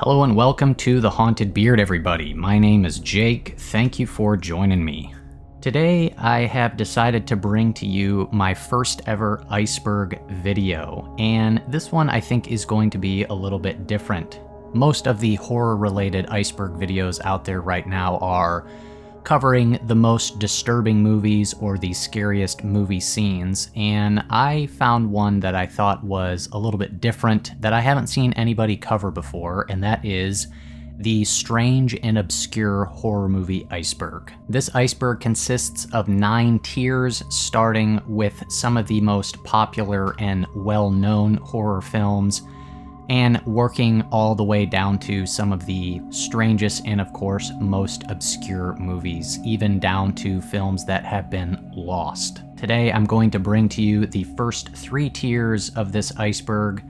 Hello and welcome to The Haunted Beard, everybody. My name is Jake. Thank you for joining me. Today, I have decided to bring to you my first ever Iceberg video, and this one I think is going to be a little bit different. Most of the horror-related Iceberg videos out there right now are covering the most disturbing movies or the scariest movie scenes, and I found one that I thought was a little bit different that I haven't seen anybody cover before, and that is the strange and obscure horror movie Iceberg. This Iceberg consists of 9 tiers, starting with some of the most popular and well-known horror films, and working all the way down to some of the strangest and, of course, most obscure movies, even down to films that have been lost. Today, I'm going to bring to you the first 3 tiers of this Iceberg,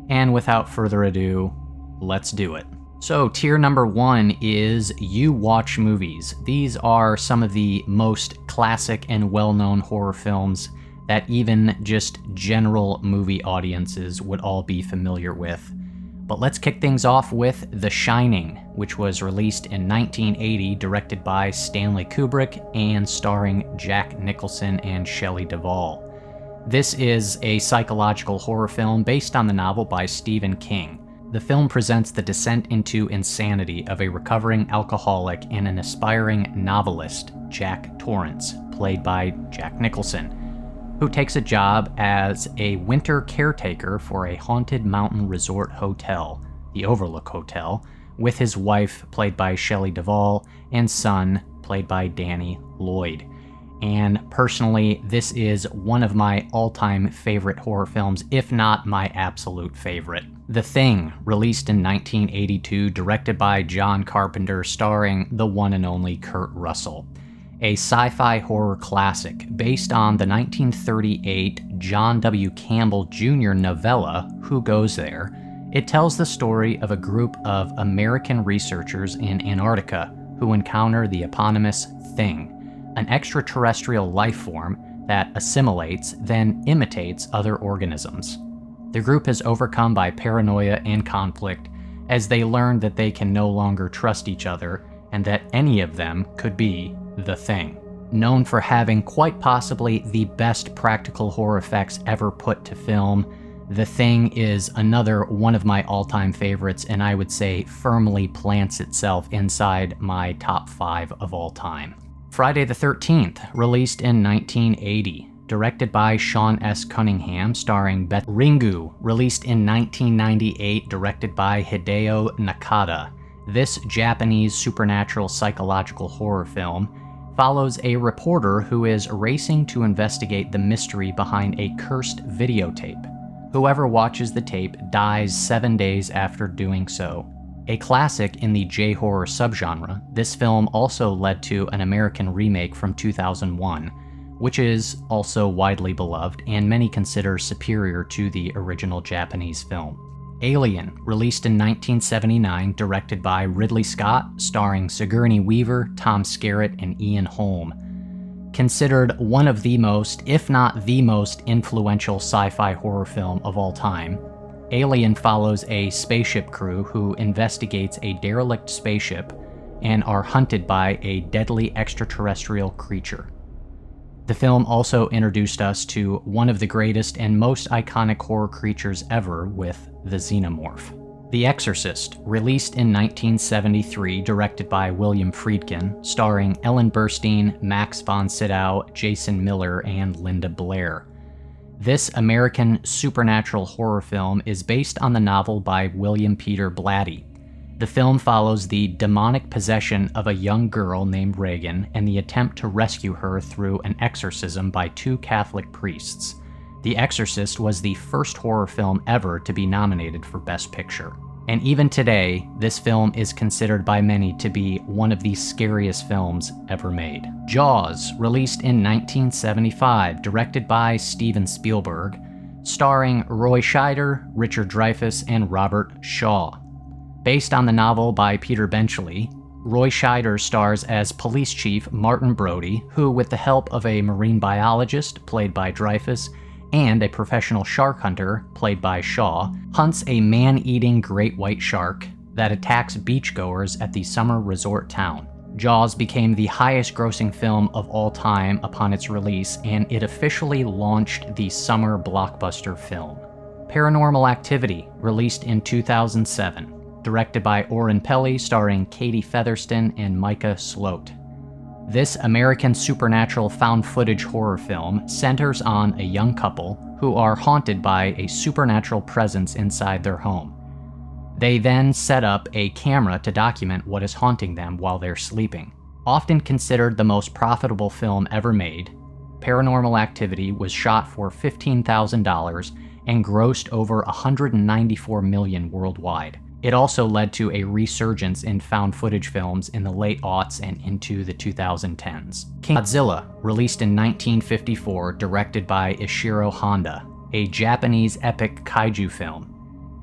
and without further ado, let's do it. So, tier number 1 is You Watch Movies. These are some of the most classic and well-known horror films that even just general movie audiences would all be familiar with. But let's kick things off with The Shining, which was released in 1980, directed by Stanley Kubrick and starring Jack Nicholson and Shelley Duvall. This is a psychological horror film based on the novel by Stephen King. The film presents the descent into insanity of a recovering alcoholic and an aspiring novelist, Jack Torrance, played by Jack Nicholson, who takes a job as a winter caretaker for a haunted mountain resort hotel, the Overlook Hotel, with his wife, played by Shelley Duvall, and son, played by Danny Lloyd. And personally, this is one of my all-time favorite horror films, if not my absolute favorite. The Thing, released in 1982, directed by John Carpenter, starring the one and only Kurt Russell. A sci-fi horror classic based on the 1938 John W. Campbell Jr. novella, Who Goes There. It tells the story of a group of American researchers in Antarctica who encounter the eponymous Thing, an extraterrestrial life form that assimilates, then imitates other organisms. The group is overcome by paranoia and conflict as they learn that they can no longer trust each other and that any of them could be The Thing. Known for having quite possibly the best practical horror effects ever put to film, The Thing is another one of my all-time favorites, and I would say firmly plants itself inside my top 5 of all time. Friday the 13th, released in 1980, directed by Sean S. Cunningham, starring Beth Ringu, released in 1998, directed by Hideo Nakata. This Japanese supernatural psychological horror film follows a reporter who is racing to investigate the mystery behind a cursed videotape. Whoever watches the tape dies 7 days after doing so. A classic in the J-horror subgenre, this film also led to an American remake from 2001, which is also widely beloved and many consider superior to the original Japanese film. Alien, released in 1979, directed by Ridley Scott, starring Sigourney Weaver, Tom Skerritt, and Ian Holm. Considered one of the most, if not the most, influential sci-fi horror film of all time, Alien follows a spaceship crew who investigates a derelict spaceship and are hunted by a deadly extraterrestrial creature. The film also introduced us to one of the greatest and most iconic horror creatures ever with the Xenomorph. The Exorcist, released in 1973, directed by William Friedkin, starring Ellen Burstyn, Max von Sydow, Jason Miller, and Linda Blair. This American supernatural horror film is based on the novel by William Peter Blatty. The film follows the demonic possession of a young girl named Reagan and the attempt to rescue her through an exorcism by 2 Catholic priests. The Exorcist was the first horror film ever to be nominated for Best Picture. And even today, this film is considered by many to be one of the scariest films ever made. Jaws, released in 1975, directed by Steven Spielberg, starring Roy Scheider, Richard Dreyfuss, and Robert Shaw. Based on the novel by Peter Benchley, Roy Scheider stars as Police Chief Martin Brody, who, with the help of a marine biologist, played by Dreyfuss, and a professional shark hunter, played by Shaw, hunts a man-eating great white shark, that attacks beachgoers at the summer resort town. Jaws became the highest-grossing film of all time upon its release, and it officially launched the summer blockbuster film. Paranormal Activity, released in 2007, directed by Oren Peli, starring Katie Featherston and Micah Sloat. This American supernatural found-footage horror film centers on a young couple who are haunted by a supernatural presence inside their home. They then set up a camera to document what is haunting them while they're sleeping. Often considered the most profitable film ever made, Paranormal Activity was shot for $15,000 and grossed over $194 million worldwide. It also led to a resurgence in found footage films in the late aughts and into the 2010s. King Godzilla, released in 1954, directed by Ishiro Honda, a Japanese epic kaiju film.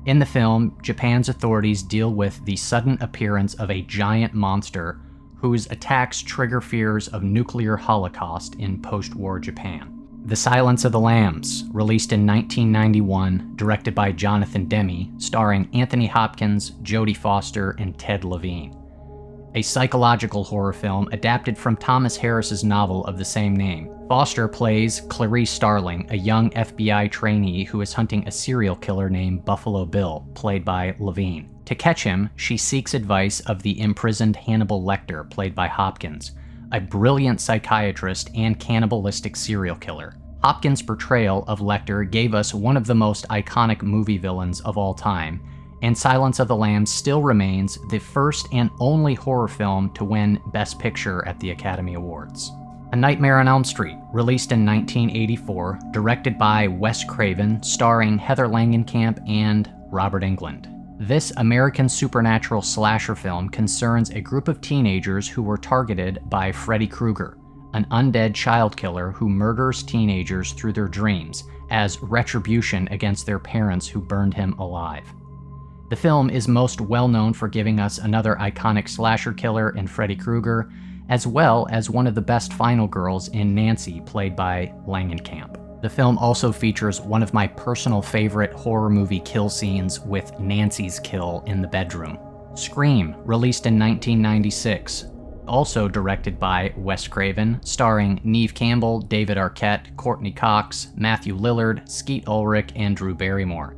In the film, Japan's authorities deal with the sudden appearance of a giant monster whose attacks trigger fears of nuclear holocaust in post-war Japan. The Silence of the Lambs, released in 1991, directed by Jonathan Demme, starring Anthony Hopkins, Jodie Foster, and Ted Levine. A psychological horror film adapted from Thomas Harris's novel of the same name. Foster plays Clarice Starling, a young FBI trainee who is hunting a serial killer named Buffalo Bill, played by Levine. To catch him, she seeks advice of the imprisoned Hannibal Lecter, played by Hopkins, a brilliant psychiatrist and cannibalistic serial killer. Hopkins' portrayal of Lecter gave us one of the most iconic movie villains of all time, and Silence of the Lambs still remains the first and only horror film to win Best Picture at the Academy Awards. A Nightmare on Elm Street, released in 1984, directed by Wes Craven, starring Heather Langenkamp and Robert Englund. This American supernatural slasher film concerns a group of teenagers who were targeted by Freddy Krueger, an undead child killer who murders teenagers through their dreams as retribution against their parents who burned him alive. The film is most well known for giving us another iconic slasher killer in Freddy Krueger, as well as one of the best final girls in Nancy, played by Langenkamp. The film also features one of my personal favorite horror movie kill scenes with Nancy's kill in the bedroom. Scream, released in 1996, also directed by Wes Craven, starring Neve Campbell, David Arquette, Courtney Cox, Matthew Lillard, Skeet Ulrich, and Drew Barrymore.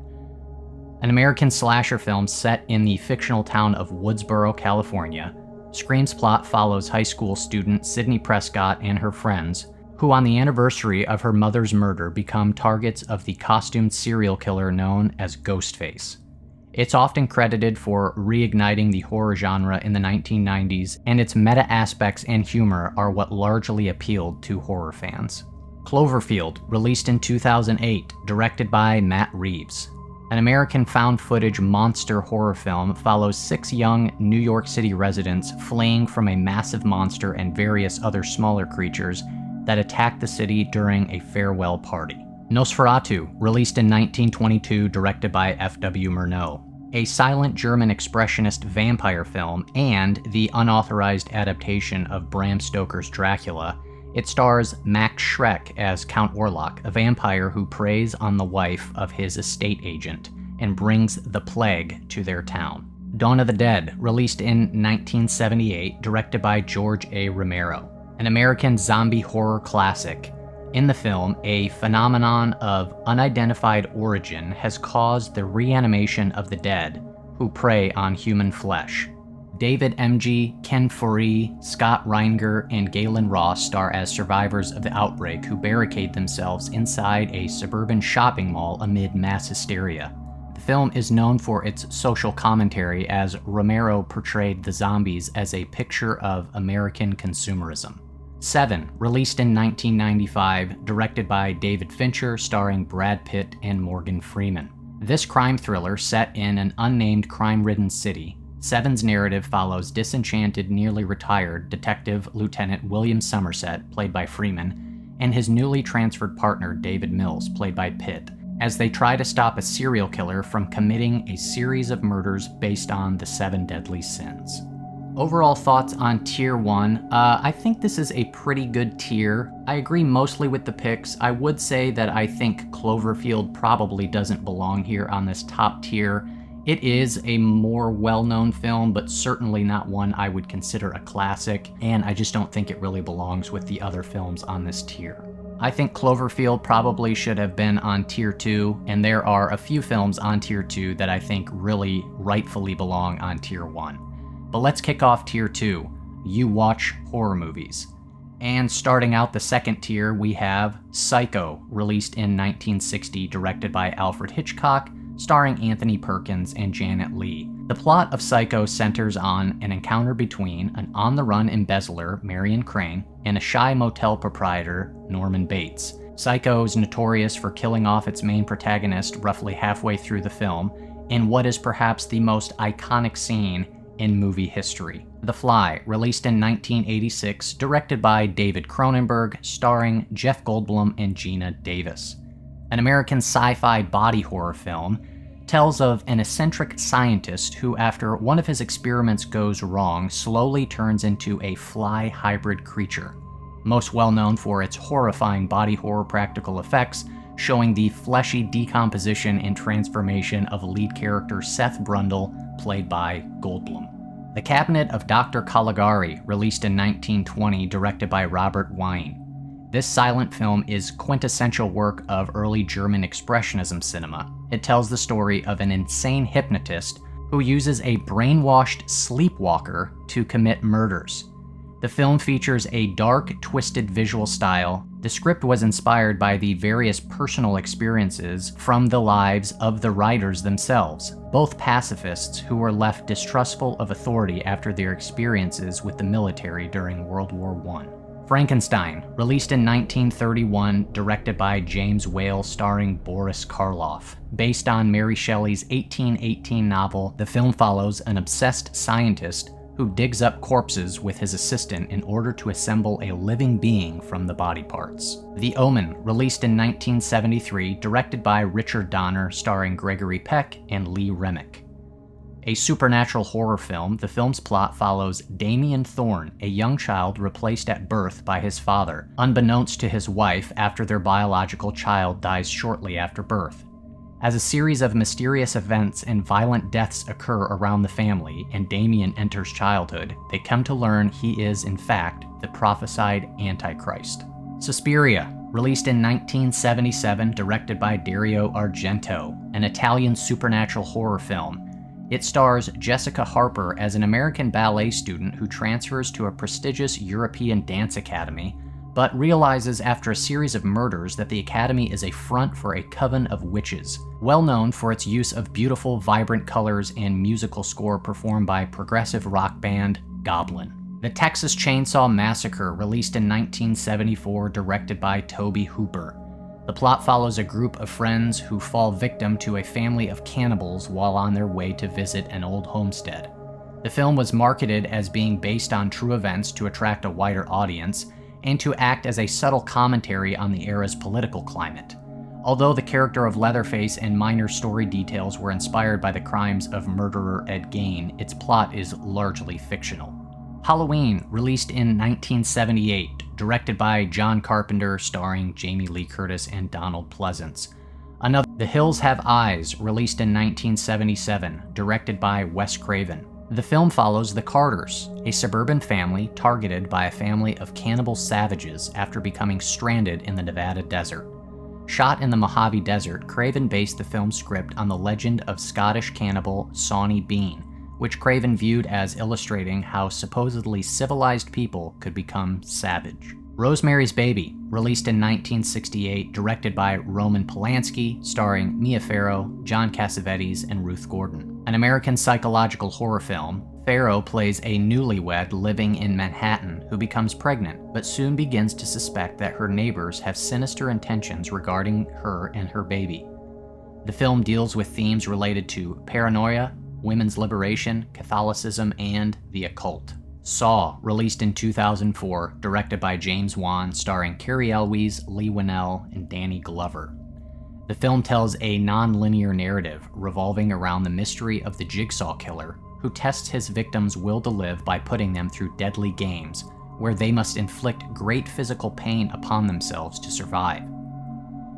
An American slasher film set in the fictional town of Woodsboro, California, Scream's plot follows high school student Sydney Prescott and her friends, who on the anniversary of her mother's murder become targets of the costumed serial killer known as Ghostface. It's often credited for reigniting the horror genre in the 1990s, and its meta aspects and humor are what largely appealed to horror fans. Cloverfield, released in 2008, directed by Matt Reeves. An American found-footage monster horror film follows 6 young New York City residents fleeing from a massive monster and various other smaller creatures that attack the city during a farewell party. Nosferatu, released in 1922, directed by F.W. Murnau. A silent German expressionist vampire film and the unauthorized adaptation of Bram Stoker's Dracula, it stars Max Schreck as Count Orlok, a vampire who preys on the wife of his estate agent and brings the plague to their town. Dawn of the Dead, released in 1978, directed by George A. Romero. An American zombie horror classic. In the film, a phenomenon of unidentified origin has caused the reanimation of the dead, who prey on human flesh. David Emge, Ken Foree, Scott Reiniger, and Galen Ross star as survivors of the outbreak who barricade themselves inside a suburban shopping mall amid mass hysteria. The film is known for its social commentary, as Romero portrayed the zombies as a picture of American consumerism. Seven, released in 1995, directed by David Fincher, starring Brad Pitt and Morgan Freeman. This crime thriller, set in an unnamed crime-ridden city, Seven's narrative follows disenchanted, nearly retired Detective Lieutenant William Somerset, played by Freeman, and his newly transferred partner David Mills, played by Pitt, as they try to stop a serial killer from committing a series of murders based on the 7 deadly sins. Overall thoughts on Tier 1, I think this is a pretty good tier. I agree mostly with the picks. I would say that I think Cloverfield probably doesn't belong here on this top tier. It is a more well-known film, but certainly not one I would consider a classic, and I just don't think it really belongs with the other films on this tier. I think Cloverfield probably should have been on tier 2, and there are a few films on tier 2 that I think really rightfully belong on tier 1. But let's kick off tier 2. You watch horror movies. And starting out the second tier, we have Psycho, released in 1960, directed by Alfred Hitchcock, starring Anthony Perkins and Janet Leigh. The plot of Psycho centers on an encounter between an on-the-run embezzler, Marion Crane, and a shy motel proprietor, Norman Bates. Psycho is notorious for killing off its main protagonist roughly halfway through the film, in what is perhaps the most iconic scene in movie history. The Fly, released in 1986, directed by David Cronenberg, starring Jeff Goldblum and Geena Davis. An American sci-fi body horror film, tells of an eccentric scientist who, after one of his experiments goes wrong, slowly turns into a fly hybrid creature. Most well known for its horrifying body horror practical effects, showing the fleshy decomposition and transformation of lead character Seth Brundle, played by Goldblum. The Cabinet of Dr. Caligari, released in 1920, directed by Robert Wiene. This silent film is quintessential work of early German expressionism cinema. It tells the story of an insane hypnotist who uses a brainwashed sleepwalker to commit murders. The film features a dark, twisted visual style. The script was inspired by the various personal experiences from the lives of the writers themselves, both pacifists who were left distrustful of authority after their experiences with the military during World War I. Frankenstein, released in 1931, directed by James Whale, starring Boris Karloff. Based on Mary Shelley's 1818 novel, the film follows an obsessed scientist who digs up corpses with his assistant in order to assemble a living being from the body parts. The Omen, released in 1973, directed by Richard Donner, starring Gregory Peck and Lee Remick. A supernatural horror film, the film's plot follows Damien Thorne, a young child replaced at birth by his father, unbeknownst to his wife after their biological child dies shortly after birth. As a series of mysterious events and violent deaths occur around the family and Damien enters childhood, they come to learn he is, in fact, the prophesied Antichrist. Suspiria, released in 1977, directed by Dario Argento, an Italian supernatural horror film. It stars Jessica Harper as an American ballet student who transfers to a prestigious European dance academy, but realizes after a series of murders that the academy is a front for a coven of witches. Well known for its use of beautiful, vibrant colors and musical score performed by progressive rock band Goblin. The Texas Chainsaw Massacre, released in 1974, directed by Tobe Hooper. The plot follows a group of friends who fall victim to a family of cannibals while on their way to visit an old homestead. The film was marketed as being based on true events to attract a wider audience and to act as a subtle commentary on the era's political climate. Although the character of Leatherface and minor story details were inspired by the crimes of murderer Ed Gein, its plot is largely fictional. Halloween, released in 1978, directed by John Carpenter, starring Jamie Lee Curtis and Donald Pleasance. Another, The Hills Have Eyes, released in 1977, directed by Wes Craven. The film follows the Carters, a suburban family targeted by a family of cannibal savages after becoming stranded in the Nevada desert. Shot in the Mojave Desert, Craven based the film's script on the legend of Scottish cannibal Sawney Bean, which Craven viewed as illustrating how supposedly civilized people could become savage. Rosemary's Baby, released in 1968, directed by Roman Polanski, starring Mia Farrow, John Cassavetes, and Ruth Gordon. An American psychological horror film, Farrow plays a newlywed living in Manhattan who becomes pregnant, but soon begins to suspect that her neighbors have sinister intentions regarding her and her baby. The film deals with themes related to paranoia, women's liberation, Catholicism, and the occult. Saw, released in 2004, directed by James Wan, starring Cary Elwes, Lee Winnell, and Danny Glover. The film tells a non-linear narrative revolving around the mystery of the Jigsaw Killer, who tests his victims' will to live by putting them through deadly games, where they must inflict great physical pain upon themselves to survive.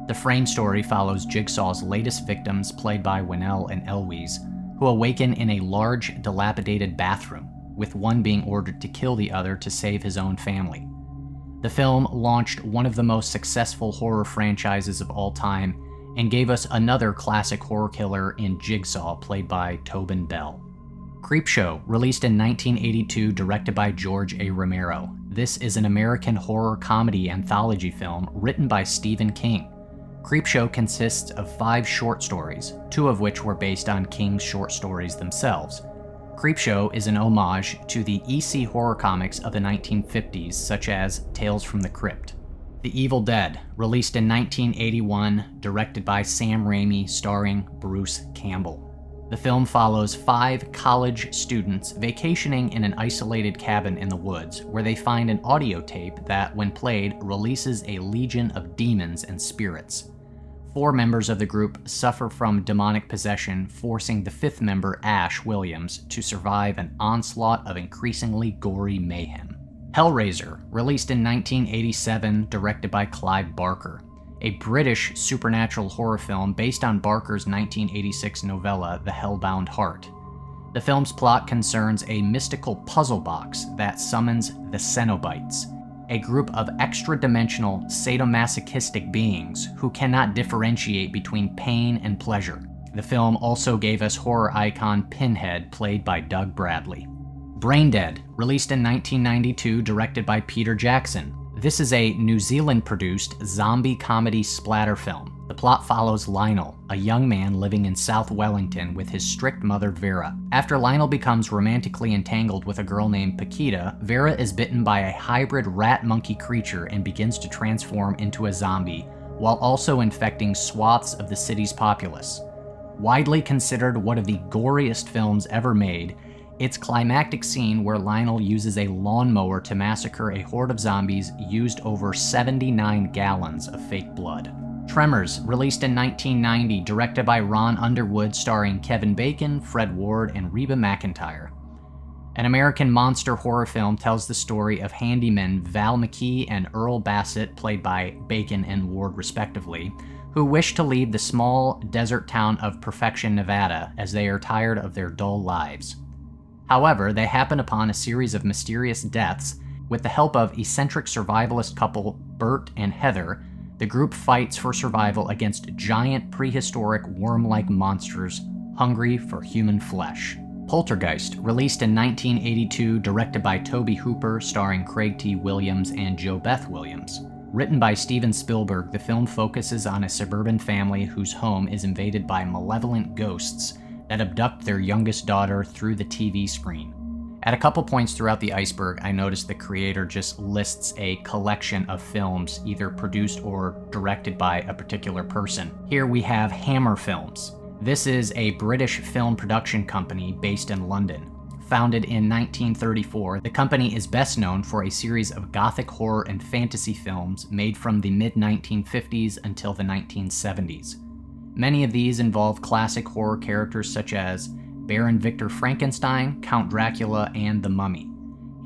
The frame story follows Jigsaw's latest victims, played by Winnell and Elwes, who awaken in a large, dilapidated bathroom, with one being ordered to kill the other to save his own family. The film launched one of the most successful horror franchises of all time and gave us another classic horror killer in Jigsaw, played by Tobin Bell. Creepshow, released in 1982, directed by George A. Romero. This is an American horror comedy anthology film written by Stephen King. Creepshow consists of 5 short stories, 2 of which were based on King's short stories themselves. Creepshow is an homage to the EC horror comics of the 1950s, such as Tales from the Crypt. The Evil Dead, released in 1981, directed by Sam Raimi, starring Bruce Campbell. The film follows 5 college students vacationing in an isolated cabin in the woods, where they find an audio tape that, when played, releases a legion of demons and spirits. 4 members of the group suffer from demonic possession, forcing the 5th member, Ash Williams, to survive an onslaught of increasingly gory mayhem. Hellraiser, released in 1987, directed by Clive Barker. A British supernatural horror film based on Barker's 1986 novella, The Hellbound Heart. The film's plot concerns a mystical puzzle box that summons the Cenobites, a group of extra-dimensional sadomasochistic beings who cannot differentiate between pain and pleasure. The film also gave us horror icon Pinhead, played by Doug Bradley. Braindead, released in 1992, directed by Peter Jackson. This is a New Zealand-produced zombie comedy splatter film. The plot follows Lionel, a young man living in South Wellington with his strict mother Vera. After Lionel becomes romantically entangled with a girl named Paquita, Vera is bitten by a hybrid rat-monkey creature and begins to transform into a zombie, while also infecting swaths of the city's populace. Widely considered one of the goriest films ever made, its climactic scene where Lionel uses a lawnmower to massacre a horde of zombies used over 79 gallons of fake blood. Tremors, released in 1990, directed by Ron Underwood, starring Kevin Bacon, Fred Ward, and Reba McEntire. An American monster horror film tells the story of handymen Val McKee and Earl Bassett, played by Bacon and Ward respectively, who wish to leave the small desert town of Perfection, Nevada, as they are tired of their dull lives. However, they happen upon a series of mysterious deaths. With the help of eccentric survivalist couple Bert and Heather, the group fights for survival against giant prehistoric worm-like monsters hungry for human flesh. Poltergeist, released in 1982, directed by Tobe Hooper, starring Craig T. Williams and Jo Beth Williams. Written by Steven Spielberg, the film focuses on a suburban family whose home is invaded by malevolent ghosts that abduct their youngest daughter through the TV screen. At a couple points throughout the Iceberg, I noticed the creator just lists a collection of films either produced or directed by a particular person. Here we have Hammer Films. This is a British film production company based in London. Founded in 1934, the company is best known for a series of gothic horror and fantasy films made from the mid-1950s until the 1970s. Many of these involve classic horror characters such as Baron Victor Frankenstein, Count Dracula, and The Mummy.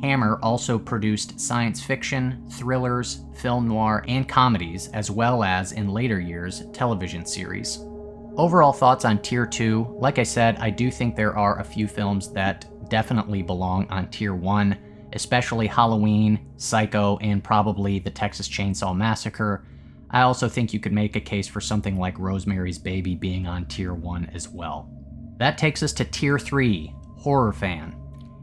Hammer also produced science fiction, thrillers, film noir, and comedies, as well as, in later years, television series. Overall thoughts on Tier 2, like I said, I do think there are a few films that definitely belong on Tier 1, especially Halloween, Psycho, and probably The Texas Chainsaw Massacre. I also think you could make a case for something like Rosemary's Baby being on Tier 1 as well. That takes us to Tier 3, Horror Fan.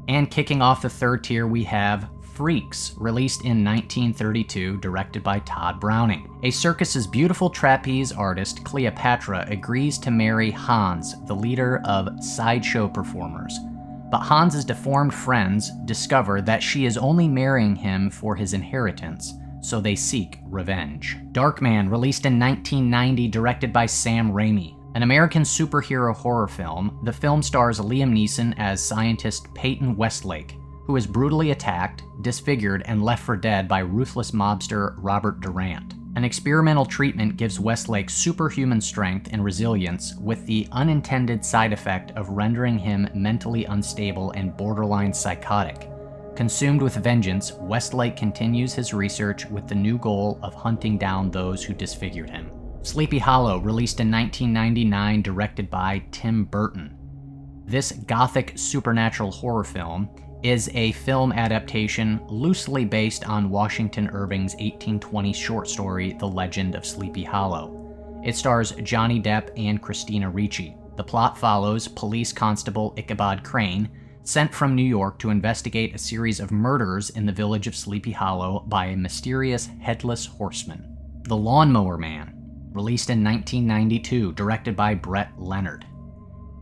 And kicking off the third tier, we have Freaks, released in 1932, directed by Todd Browning. A circus's beautiful trapeze artist, Cleopatra, agrees to marry Hans, the leader of sideshow performers. But Hans's deformed friends discover that she is only marrying him for his inheritance, so they seek revenge. Darkman, released in 1990, directed by Sam Raimi. An American superhero horror film, the film stars Liam Neeson as scientist Peyton Westlake, who is brutally attacked, disfigured, and left for dead by ruthless mobster Robert Durant. An experimental treatment gives Westlake superhuman strength and resilience, with the unintended side effect of rendering him mentally unstable and borderline psychotic. Consumed with vengeance, Westlake continues his research with the new goal of hunting down those who disfigured him. Sleepy Hollow, released in 1999, directed by Tim Burton. This gothic supernatural horror film is a film adaptation loosely based on Washington Irving's 1820 short story, The Legend of Sleepy Hollow. It stars Johnny Depp and Christina Ricci. The plot follows police constable Ichabod Crane, sent from New York to investigate a series of murders in the village of Sleepy Hollow by a mysterious headless horseman. The Lawnmower Man, released in 1992, directed by Brett Leonard.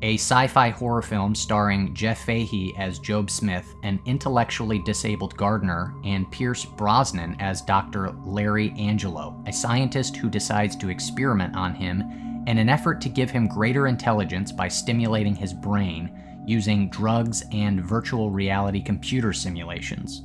A sci-fi horror film starring Jeff Fahey as Job Smith, an intellectually disabled gardener, and Pierce Brosnan as Dr. Larry Angelo, a scientist who decides to experiment on him in an effort to give him greater intelligence by stimulating his brain using drugs and virtual reality computer simulations.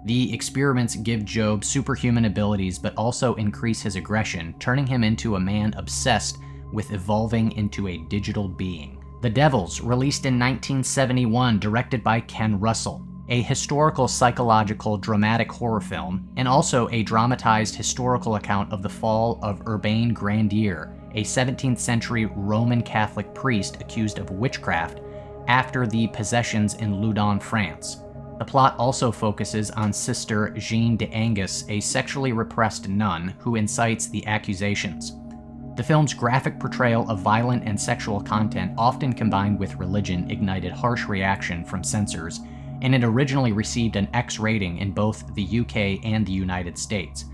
The experiments give Job superhuman abilities but also increase his aggression, turning him into a man obsessed with evolving into a digital being. The Devils, released in 1971, directed by Ken Russell, a historical psychological dramatic horror film, and also a dramatized historical account of the fall of Urbain Grandier, a 17th century Roman Catholic priest accused of witchcraft after the possessions in Loudun, France. The plot also focuses on Sister Jeanne d'Angus, a sexually repressed nun who incites the accusations. The film's graphic portrayal of violent and sexual content, often combined with religion, ignited harsh reaction from censors, and it originally received an X rating in both the UK and the United States.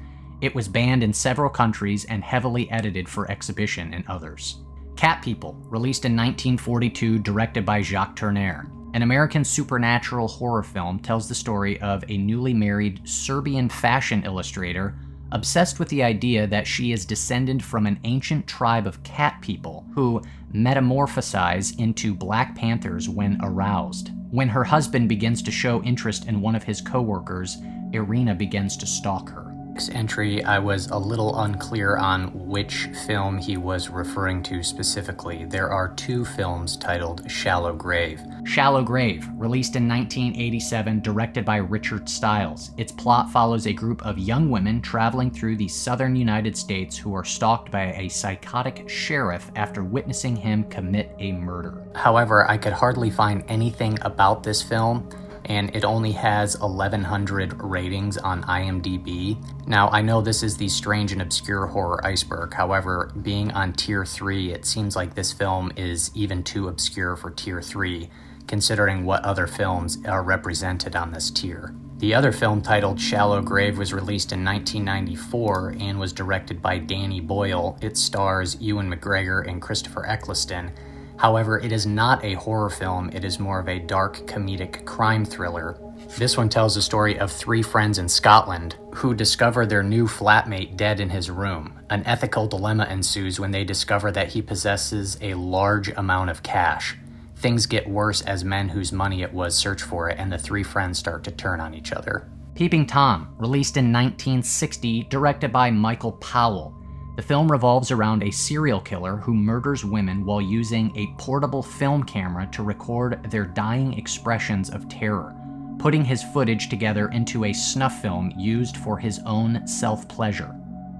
It was banned in several countries and heavily edited for exhibition in others. Cat People, released in 1942, directed by Jacques Tourneur. An American supernatural horror film, tells the story of a newly married Serbian fashion illustrator obsessed with the idea that she is descended from an ancient tribe of cat people who metamorphosize into Black Panthers when aroused. When her husband begins to show interest in one of his co-workers, Irina begins to stalk her. Next entry, I was a little unclear on which film he was referring to specifically. There are two films titled Shallow Grave. Shallow Grave, released in 1987, directed by Richard Stiles. Its plot follows a group of young women traveling through the southern United States who are stalked by a psychotic sheriff after witnessing him commit a murder. However, I could hardly find anything about this film, and it only has 1,100 ratings on IMDb. Now, I know this is the strange and obscure horror Iceberg. However, being on Tier 3, it seems like this film is even too obscure for Tier 3, considering what other films are represented on this tier. The other film, titled Shallow Grave, was released in 1994 and was directed by Danny Boyle. It stars Ewan McGregor and Christopher Eccleston. However, it is not a horror film, it is more of a dark comedic crime thriller. This one tells the story of three friends in Scotland who discover their new flatmate dead in his room. An ethical dilemma ensues when they discover that he possesses a large amount of cash. Things get worse as men whose money it was search for it, and the three friends start to turn on each other. Peeping Tom, released in 1960, directed by Michael Powell. The film revolves around a serial killer who murders women while using a portable film camera to record their dying expressions of terror, putting his footage together into a snuff film used for his own self-pleasure.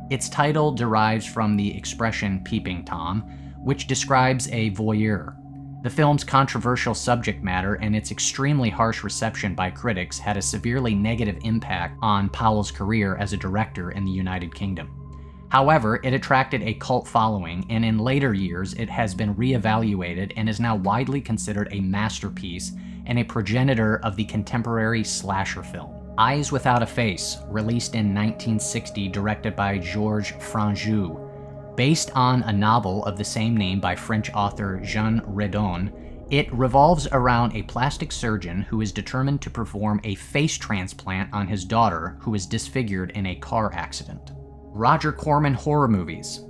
Its title derives from the expression peeping Tom, which describes a voyeur. The film's controversial subject matter and its extremely harsh reception by critics had a severely negative impact on Powell's career as a director in the United Kingdom. However, it attracted a cult following, and in later years it has been reevaluated and is now widely considered a masterpiece and a progenitor of the contemporary slasher film. Eyes Without a Face, released in 1960, directed by Georges Franju. Based on a novel of the same name by French author Jean Redon, it revolves around a plastic surgeon who is determined to perform a face transplant on his daughter who is disfigured in a car accident. Roger Corman horror movies.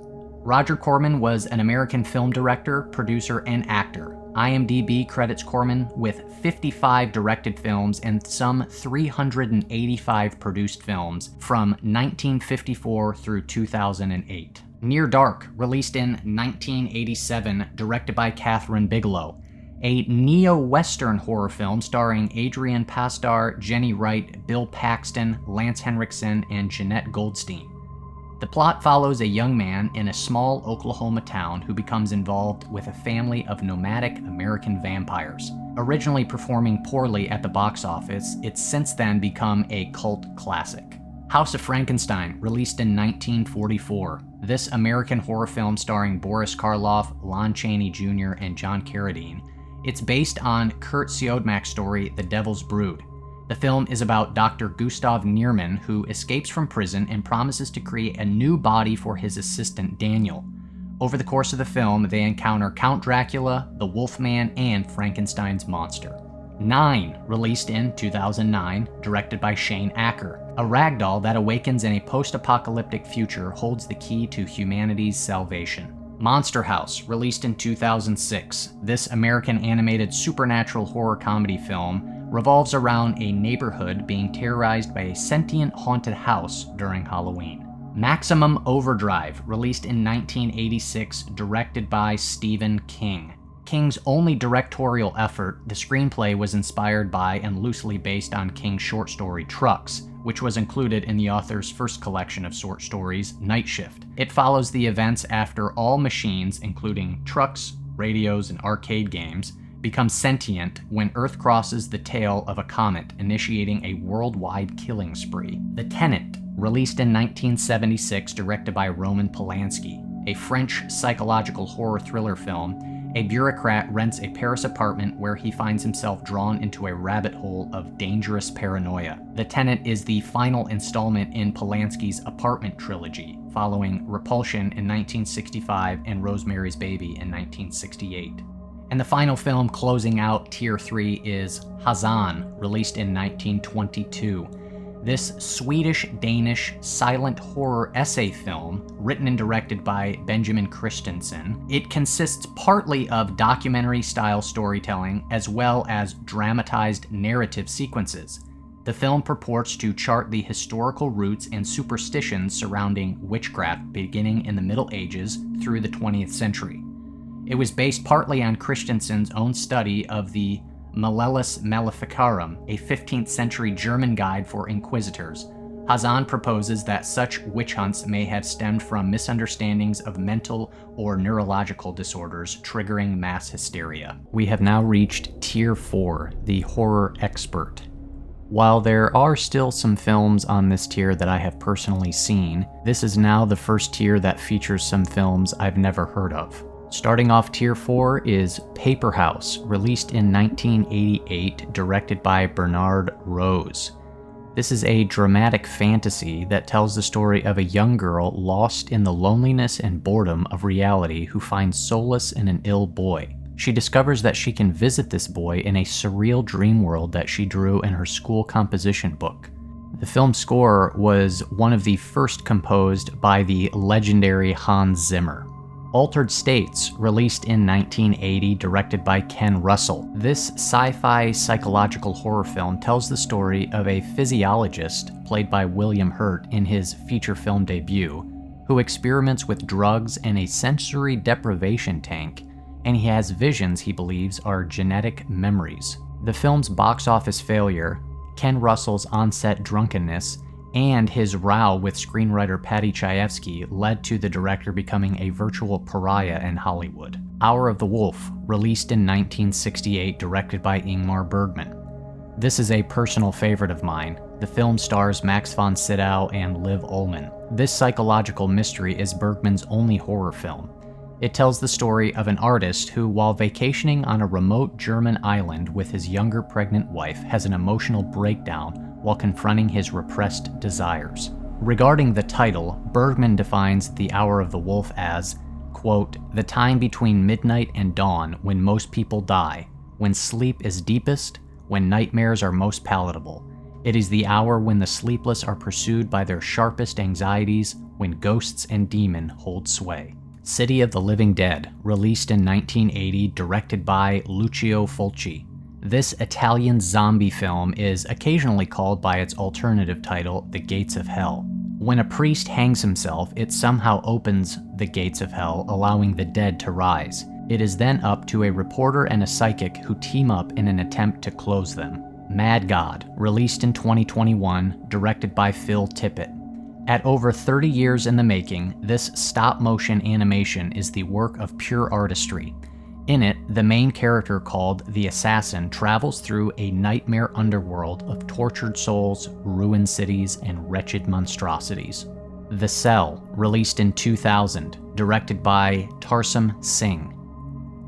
Roger Corman was an American film director, producer, and actor. IMDb credits Corman with 55 directed films and some 385 produced films from 1954 through 2008. Near Dark, released in 1987, directed by Catherine Bigelow. A neo-Western horror film starring Adrian Pasdar, Jenny Wright, Bill Paxton, Lance Henriksen, and Jeanette Goldstein. The plot follows a young man in a small Oklahoma town who becomes involved with a family of nomadic American vampires. Originally performing poorly at the box office, it's since then become a cult classic. House of Frankenstein, released in 1944. This American horror film starring Boris Karloff, Lon Chaney Jr., and John Carradine. It's based on Kurt Siodmak's story, The Devil's Brood. The film is about Dr. Gustav Nierman, who escapes from prison and promises to create a new body for his assistant Daniel. Over the course of the film, they encounter Count Dracula, the Wolfman, and Frankenstein's monster. 9, released in 2009, directed by Shane Acker. A ragdoll that awakens in a post-apocalyptic future holds the key to humanity's salvation. Monster House, released in 2006. This American animated supernatural horror comedy film revolves around a neighborhood being terrorized by a sentient haunted house during Halloween. Maximum Overdrive, released in 1986, directed by Stephen King. King's only directorial effort, the screenplay was inspired by and loosely based on King's short story Trucks, which was included in the author's first collection of short stories, Night Shift. It follows the events after all machines, including trucks, radios, and arcade games, become sentient when Earth crosses the tail of a comet, initiating a worldwide killing spree. The Tenant, released in 1976, directed by Roman Polanski, a French psychological horror thriller film. A bureaucrat rents a Paris apartment where he finds himself drawn into a rabbit hole of dangerous paranoia. The Tenant is the final installment in Polanski's Apartment trilogy, following Repulsion in 1965 and Rosemary's Baby in 1968. And the final film closing out Tier 3 is Hazan, released in 1922. This Swedish-Danish silent horror essay film, written and directed by Benjamin Christensen. It consists partly of documentary-style storytelling as well as dramatized narrative sequences. The film purports to chart the historical roots and superstitions surrounding witchcraft beginning in the Middle Ages through the 20th century. It was based partly on Christensen's own study of the Malleus Maleficarum, a 15th century German guide for inquisitors. Hazan proposes that such witch hunts may have stemmed from misunderstandings of mental or neurological disorders triggering mass hysteria. We have now reached Tier 4, the Horror Expert. While there are still some films on this tier that I have personally seen, this is now the first tier that features some films I've never heard of. Starting off Tier 4 is Paper House, released in 1988, directed by Bernard Rose. This is a dramatic fantasy that tells the story of a young girl lost in the loneliness and boredom of reality who finds solace in an ill boy. She discovers that she can visit this boy in a surreal dream world that she drew in her school composition book. The film score was one of the first composed by the legendary Hans Zimmer. Altered States, released in 1980, directed by Ken Russell. This sci-fi psychological horror film tells the story of a physiologist, played by William Hurt in his feature film debut, who experiments with drugs and a sensory deprivation tank, and he has visions he believes are genetic memories. The film's box office failure, Ken Russell's on-set drunkenness, and his row with screenwriter Paddy Chayefsky led to the director becoming a virtual pariah in Hollywood. Hour of the Wolf, released in 1968, directed by Ingmar Bergman. This is a personal favorite of mine. The film stars Max von Sydow and Liv Ullmann. This psychological mystery is Bergman's only horror film. It tells the story of an artist who, while vacationing on a remote German island with his younger pregnant wife, has an emotional breakdown while confronting his repressed desires. Regarding the title, Bergman defines The Hour of the Wolf as, quote, "the time between midnight and dawn when most people die, when sleep is deepest, when nightmares are most palatable. It is the hour when the sleepless are pursued by their sharpest anxieties, when ghosts and demon hold sway." City of the Living Dead, released in 1980, directed by Lucio Fulci. This Italian zombie film is occasionally called by its alternative title, The Gates of Hell. When a priest hangs himself, it somehow opens the gates of hell, allowing the dead to rise. It is then up to a reporter and a psychic who team up in an attempt to close them. Mad God, released in 2021, directed by Phil Tippett. At over 30 years in the making, this stop-motion animation is the work of pure artistry. In it, the main character called the Assassin travels through a nightmare underworld of tortured souls, ruined cities, and wretched monstrosities. The Cell, released in 2000, directed by Tarsum Singh.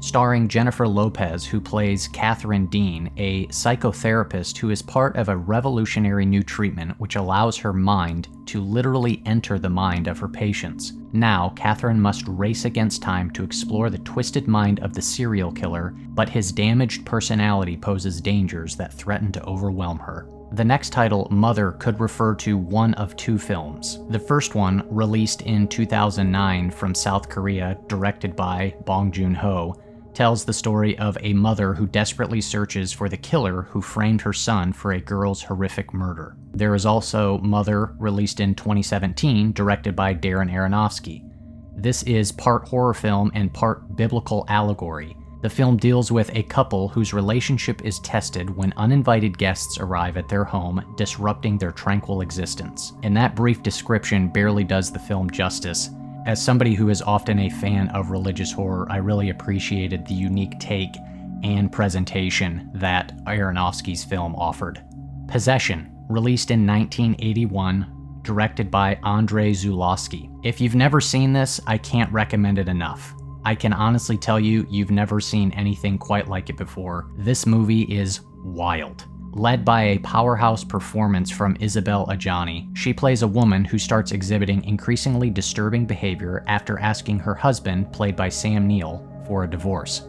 Starring Jennifer Lopez, who plays Catherine Dean, a psychotherapist who is part of a revolutionary new treatment which allows her mind to literally enter the mind of her patients. Now, Catherine must race against time to explore the twisted mind of the serial killer, but his damaged personality poses dangers that threaten to overwhelm her. The next title, Mother, could refer to one of two films. The first one, released in 2009 from South Korea, directed by Bong Joon-ho, tells the story of a mother who desperately searches for the killer who framed her son for a girl's horrific murder. There is also Mother, released in 2017, directed by Darren Aronofsky. This is part horror film and part biblical allegory. The film deals with a couple whose relationship is tested when uninvited guests arrive at their home, disrupting their tranquil existence. And that brief description barely does the film justice. As somebody who is often a fan of religious horror, I really appreciated the unique take and presentation that Aronofsky's film offered. Possession, released in 1981, directed by Andrei Zulawski. If you've never seen this, I can't recommend it enough. I can honestly tell you, you've never seen anything quite like it before. This movie is wild. Led by a powerhouse performance from Isabelle Adjani, she plays a woman who starts exhibiting increasingly disturbing behavior after asking her husband, played by Sam Neill, for a divorce.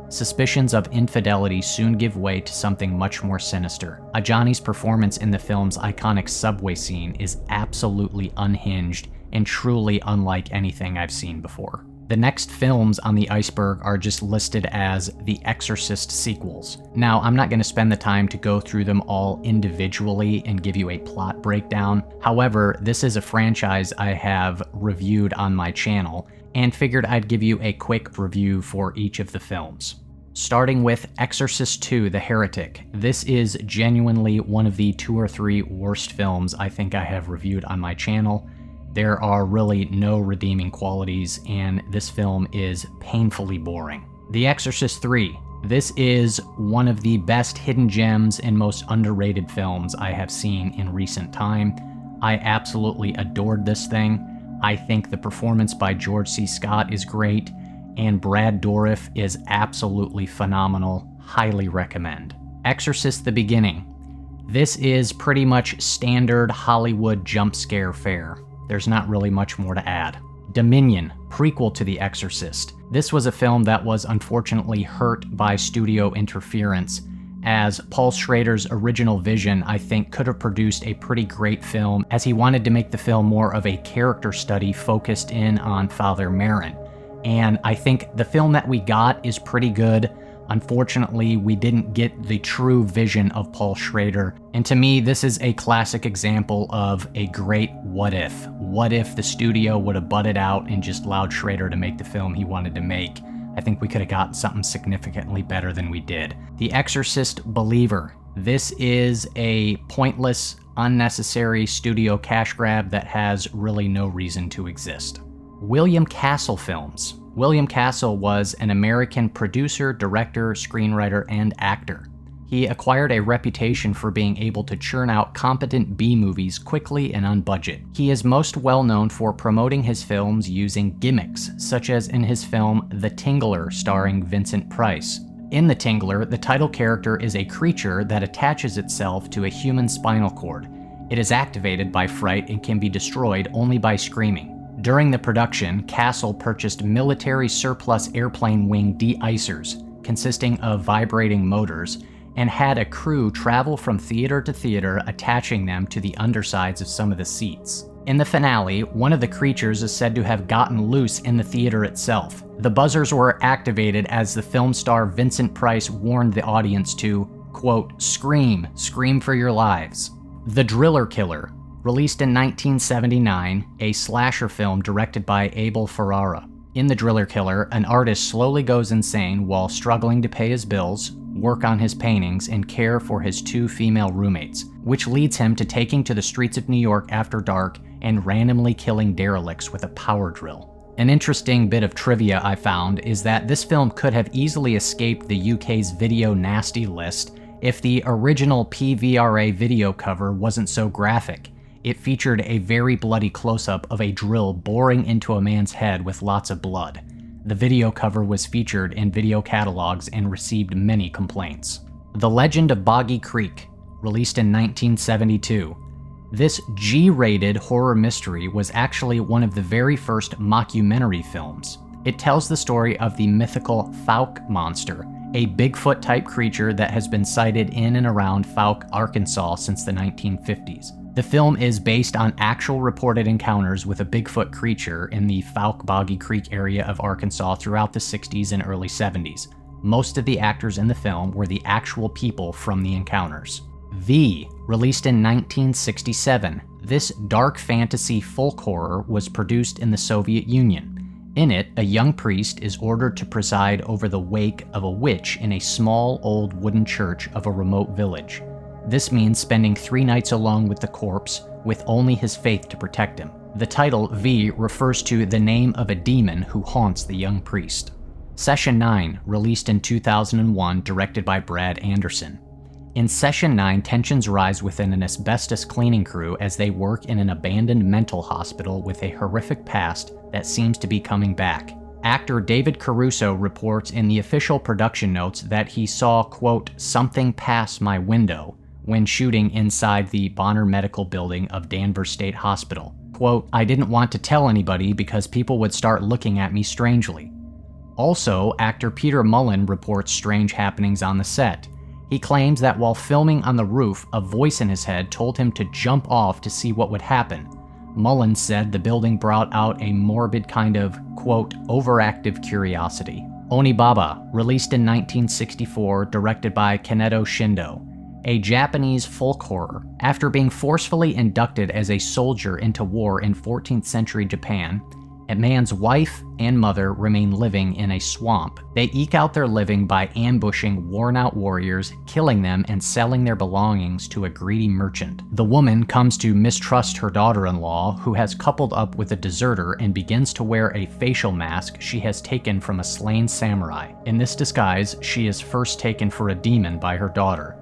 Suspicions of infidelity soon give way to something much more sinister. Adjani's performance in the film's iconic subway scene is absolutely unhinged and truly unlike anything I've seen before. The next films on the Iceberg are just listed as the Exorcist sequels. Now, I'm not going to spend the time to go through them all individually and give you a plot breakdown. However, this is a franchise I have reviewed on my channel and figured I'd give you a quick review for each of the films. Starting with Exorcist II: The Heretic. This is genuinely one of the 2 or 3 worst films I think I have reviewed on my channel. There are really no redeeming qualities, and this film is painfully boring. The Exorcist III. This is one of the best hidden gems and most underrated films I have seen in recent time. I absolutely adored this thing. I think the performance by George C. Scott is great, and Brad Dourif is absolutely phenomenal. Highly recommend. Exorcist: The Beginning. This is pretty much standard Hollywood jump scare fare. There's not really much more to add. Dominion, prequel to The Exorcist. This was a film that was unfortunately hurt by studio interference, as Paul Schrader's original vision, I think, could have produced a pretty great film, as he wanted to make the film more of a character study focused in on Father Merrin. And I think the film that we got is pretty good. Unfortunately, we didn't get the true vision of Paul Schrader. And to me, this is a classic example of a great what if. What if the studio would have butted out and just allowed Schrader to make the film he wanted to make? I think we could have gotten something significantly better than we did. The Exorcist Believer. This is a pointless, unnecessary studio cash grab that has really no reason to exist. William Castle films. William Castle was an American producer, director, screenwriter, and actor. He acquired a reputation for being able to churn out competent B-movies quickly and on budget. He is most well known for promoting his films using gimmicks, such as in his film The Tingler, starring Vincent Price. In The Tingler, the title character is a creature that attaches itself to a human spinal cord. It is activated by fright and can be destroyed only by screaming. During the production, Castle purchased military surplus airplane wing de-icers, consisting of vibrating motors, and had a crew travel from theater to theater, attaching them to the undersides of some of the seats. In the finale, one of the creatures is said to have gotten loose in the theater itself. The buzzers were activated as the film star Vincent Price warned the audience to, quote, "Scream, scream for your lives." The Driller Killer. Released in 1979, a slasher film directed by Abel Ferrara. In The Driller Killer, an artist slowly goes insane while struggling to pay his bills, work on his paintings, and care for his 2 female roommates, which leads him to taking to the streets of New York after dark and randomly killing derelicts with a power drill. An interesting bit of trivia I found is that this film could have easily escaped the UK's Video Nasty list if the original PVRA video cover wasn't so graphic. It featured a very bloody close-up of a drill boring into a man's head with lots of blood. The video cover was featured in video catalogs and received many complaints. The Legend of Boggy Creek, released in 1972. This G-rated horror mystery was actually one of the very first mockumentary films. It tells the story of the mythical Fouke monster, a Bigfoot-type creature that has been sighted in and around Fouke, Arkansas since the 1950s. The film is based on actual reported encounters with a Bigfoot creature in the Fouke Boggy Creek area of Arkansas throughout the 60s and early 70s. Most of the actors in the film were the actual people from the encounters. V, released in 1967. This dark fantasy folk horror was produced in the Soviet Union. In it, a young priest is ordered to preside over the wake of a witch in a small old wooden church of a remote village. This means spending 3 nights alone with the corpse, with only his faith to protect him. The title V refers to the name of a demon who haunts the young priest. Session 9, released in 2001, directed by Brad Anderson. In Session 9, tensions rise within an asbestos cleaning crew as they work in an abandoned mental hospital with a horrific past that seems to be coming back. Actor David Caruso reports in the official production notes that he saw, quote, "something pass my window," when shooting inside the Bonner Medical Building of Danvers State Hospital. Quote, "I didn't want to tell anybody because people would start looking at me strangely." Also, actor Peter Mullen reports strange happenings on the set. He claims that while filming on the roof, a voice in his head told him to jump off to see what would happen. Mullen said the building brought out a morbid kind of, quote, overactive curiosity. Onibaba, released in 1964, directed by Kaneto Shindo. A Japanese folk horror. After being forcefully inducted as a soldier into war in 14th century Japan, a man's wife and mother remain living in a swamp. They eke out their living by ambushing worn-out warriors, killing them, and selling their belongings to a greedy merchant. The woman comes to mistrust her daughter-in-law, who has coupled up with a deserter and begins to wear a facial mask she has taken from a slain samurai. In this disguise, she is first taken for a demon by her daughter.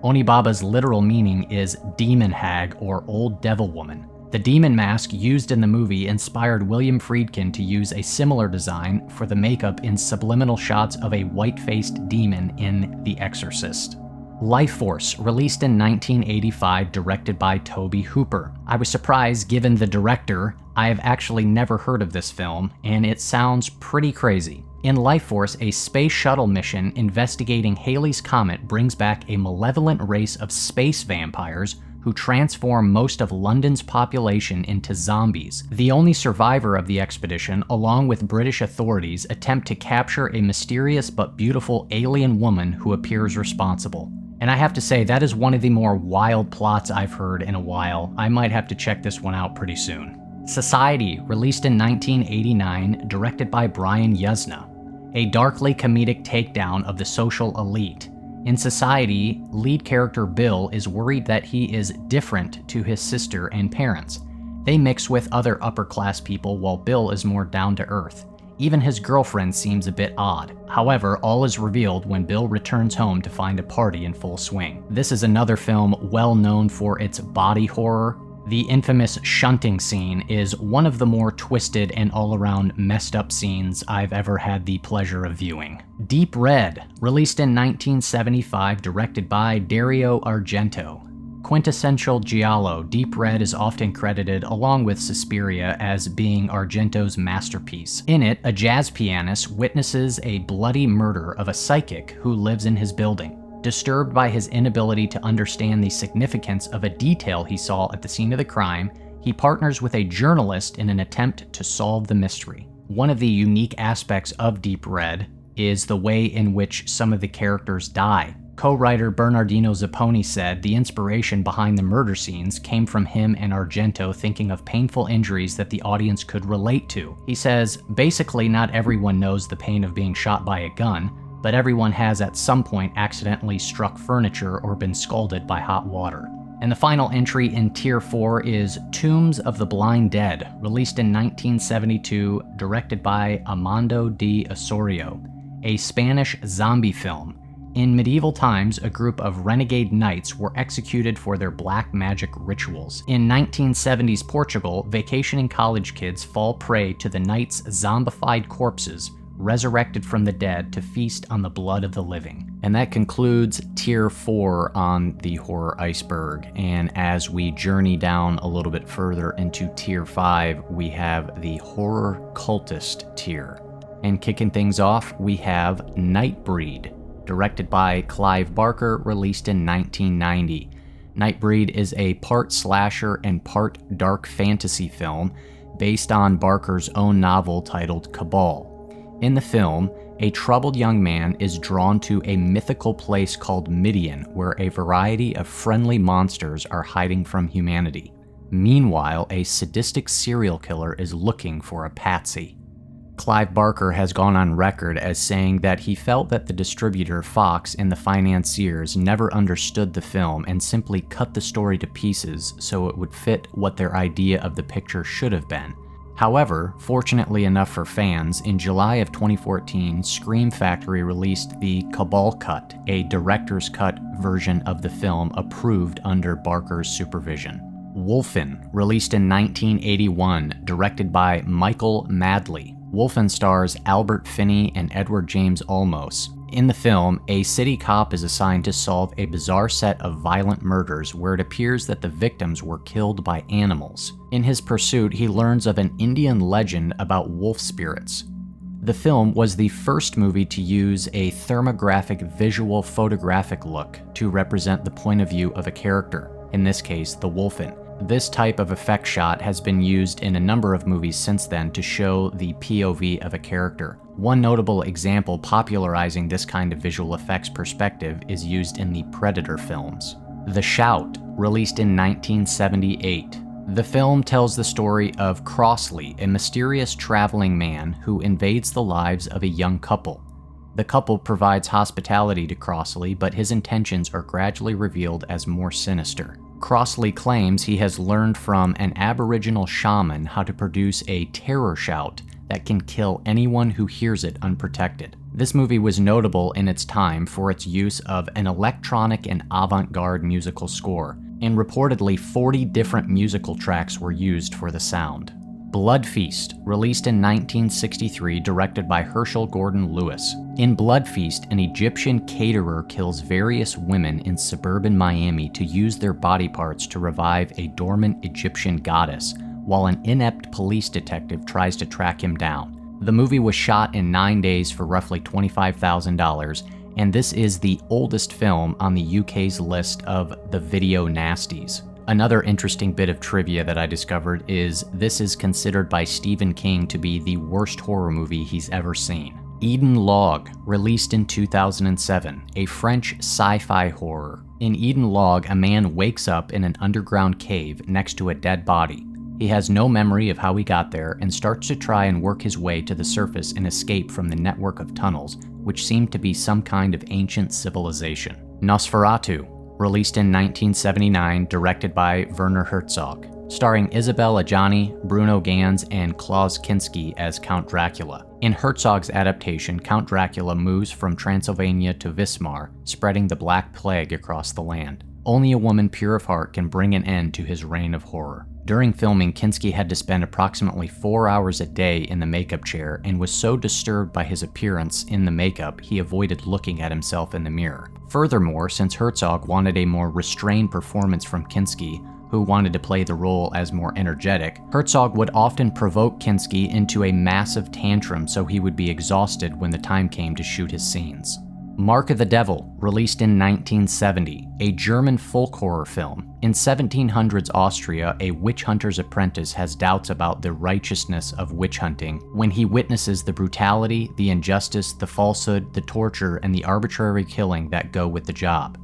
Onibaba's literal meaning is demon hag or old devil woman. The demon mask used in the movie inspired William Friedkin to use a similar design for the makeup in subliminal shots of a white-faced demon in The Exorcist. Life Force, released in 1985, directed by Tobe Hooper. I was surprised given the director. I have actually never heard of this film, and it sounds pretty crazy. In Life Force, a space shuttle mission investigating Halley's Comet brings back a malevolent race of space vampires who transform most of London's population into zombies. The only survivor of the expedition, along with British authorities, attempt to capture a mysterious but beautiful alien woman who appears responsible. And I have to say, that is one of the more wild plots I've heard in a while. I might have to check this one out pretty soon. Society, released in 1989, directed by Brian Yuzna. A darkly comedic takedown of the social elite. In Society, lead character Bill is worried that he is different to his sister and parents. They mix with other upper-class people while Bill is more down-to-earth. Even his girlfriend seems a bit odd. However, all is revealed when Bill returns home to find a party in full swing. This is another film well known for its body horror. The infamous shunting scene is one of the more twisted and all-around messed up scenes I've ever had the pleasure of viewing. Deep Red, released in 1975, directed by Dario Argento. Quintessential giallo, Deep Red is often credited along with Suspiria as being Argento's masterpiece. In it, a jazz pianist witnesses a bloody murder of a psychic who lives in his building. Disturbed by his inability to understand the significance of a detail he saw at the scene of the crime, he partners with a journalist in an attempt to solve the mystery. One of the unique aspects of Deep Red is the way in which some of the characters die. Co-writer Bernardino Zapponi said the inspiration behind the murder scenes came from him and Argento thinking of painful injuries that the audience could relate to. He says, basically not everyone knows the pain of being shot by a gun, but everyone has at some point accidentally struck furniture or been scalded by hot water. And the final entry in Tier 4 is Tombs of the Blind Dead, released in 1972, directed by Armando de Osorio, a Spanish zombie film. In medieval times, a group of renegade knights were executed for their black magic rituals. In 1970s Portugal, vacationing college kids fall prey to the knights' zombified corpses, resurrected from the dead to feast on the blood of the living. And that concludes Tier 4 on the horror iceberg. And as we journey down a little bit further into Tier 5, we have the horror cultist tier. And kicking things off, we have Nightbreed, directed by Clive Barker, released in 1990. Nightbreed is a part slasher and part dark fantasy film based on Barker's own novel titled Cabal. In the film, a troubled young man is drawn to a mythical place called Midian, where a variety of friendly monsters are hiding from humanity. Meanwhile, a sadistic serial killer is looking for a patsy. Clive Barker has gone on record as saying that he felt that the distributor Fox and the financiers never understood the film and simply cut the story to pieces so it would fit what their idea of the picture should have been. However, fortunately enough for fans, in July of 2014, Scream Factory released the Cabal Cut, a director's cut version of the film approved under Barker's supervision. Wolfen, released in 1981, directed by Michael Madley. Wolfen stars Albert Finney and Edward James Olmos. In the film, a city cop is assigned to solve a bizarre set of violent murders where it appears that the victims were killed by animals. In his pursuit, he learns of an Indian legend about wolf spirits. The film was the first movie to use a thermographic visual photographic look to represent the point of view of a character, in this case, the Wolfen. This type of effect shot has been used in a number of movies since then to show the POV of a character. One notable example popularizing this kind of visual effects perspective is used in the Predator films. The Shout, released in 1978. The film tells the story of Crossley, a mysterious traveling man who invades the lives of a young couple. The couple provides hospitality to Crossley, but his intentions are gradually revealed as more sinister. Crossley claims he has learned from an Aboriginal shaman how to produce a terror shout that can kill anyone who hears it unprotected. This movie was notable in its time for its use of an electronic and avant-garde musical score, and reportedly 40 different musical tracks were used for the sound. Blood Feast, released in 1963, directed by Herschel Gordon Lewis. In Blood Feast, an Egyptian caterer kills various women in suburban Miami to use their body parts to revive a dormant Egyptian goddess, while an inept police detective tries to track him down. The movie was shot in 9 days for roughly $25,000, and this is the oldest film on the UK's list of the video nasties. Another interesting bit of trivia that I discovered is this is considered by Stephen King to be the worst horror movie he's ever seen. Eden Log, released in 2007, a French sci-fi horror. In Eden Log, a man wakes up in an underground cave next to a dead body. He has no memory of how he got there and starts to try and work his way to the surface and escape from the network of tunnels, which seem to be some kind of ancient civilization. Nosferatu, released in 1979, directed by Werner Herzog, starring Isabelle Adjani, Bruno Ganz, and Klaus Kinski as Count Dracula. In Herzog's adaptation, Count Dracula moves from Transylvania to Wismar, spreading the Black Plague across the land. Only a woman pure of heart can bring an end to his reign of horror. During filming, Kinski had to spend approximately 4 hours a day in the makeup chair and was so disturbed by his appearance in the makeup, he avoided looking at himself in the mirror. Furthermore, since Herzog wanted a more restrained performance from Kinski, who wanted to play the role as more energetic, Herzog would often provoke Kinski into a massive tantrum so he would be exhausted when the time came to shoot his scenes. Mark of the Devil, released in 1970, a German folk horror film. In 1700s Austria, a witch hunter's apprentice has doubts about the righteousness of witch hunting when he witnesses the brutality, the injustice, the falsehood, the torture, and the arbitrary killing that go with the job.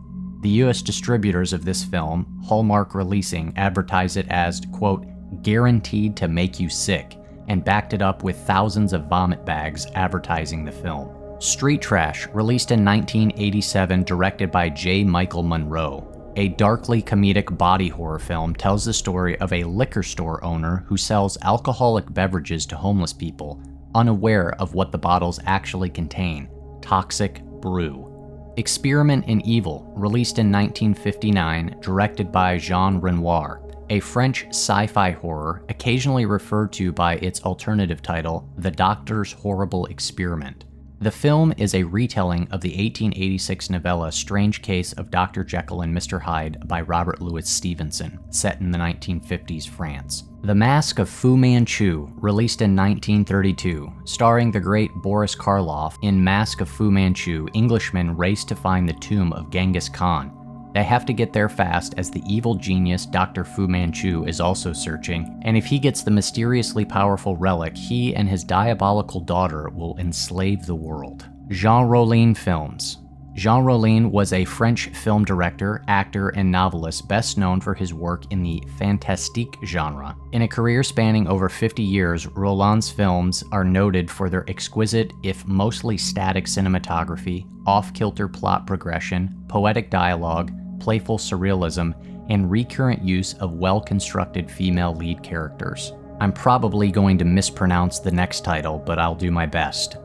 The US distributors of this film, Hallmark Releasing, advertised it as, quote, guaranteed to make you sick, and backed it up with thousands of vomit bags advertising the film. Street Trash, released in 1987, directed by J. Michael Monroe. A darkly comedic body horror film tells the story of a liquor store owner who sells alcoholic beverages to homeless people, unaware of what the bottles actually contain: toxic brew. Experiment in Evil, released in 1959, directed by Jean Renoir. A French sci-fi horror, occasionally referred to by its alternative title, The Doctor's Horrible Experiment. The film is a retelling of the 1886 novella Strange Case of Dr. Jekyll and Mr. Hyde by Robert Louis Stevenson, set in the 1950s France. The Mask of Fu Manchu, released in 1932, starring the great Boris Karloff. In Mask of Fu Manchu, Englishmen race to find the tomb of Genghis Khan. They have to get there fast as the evil genius Dr. Fu Manchu is also searching, and if he gets the mysteriously powerful relic, he and his diabolical daughter will enslave the world. Jean Rollin films. Jean Rollin was a French film director, actor, and novelist best known for his work in the fantastique genre. In a career spanning over 50 years, Rollin's films are noted for their exquisite, if mostly static cinematography, off-kilter plot progression, poetic dialogue, playful surrealism, and recurrent use of well-constructed female lead characters. I'm probably going to mispronounce the next title, but I'll do my best.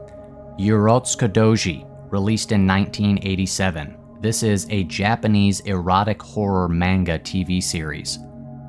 Urotsuka Doji, released in 1987. This is a Japanese erotic horror manga TV series.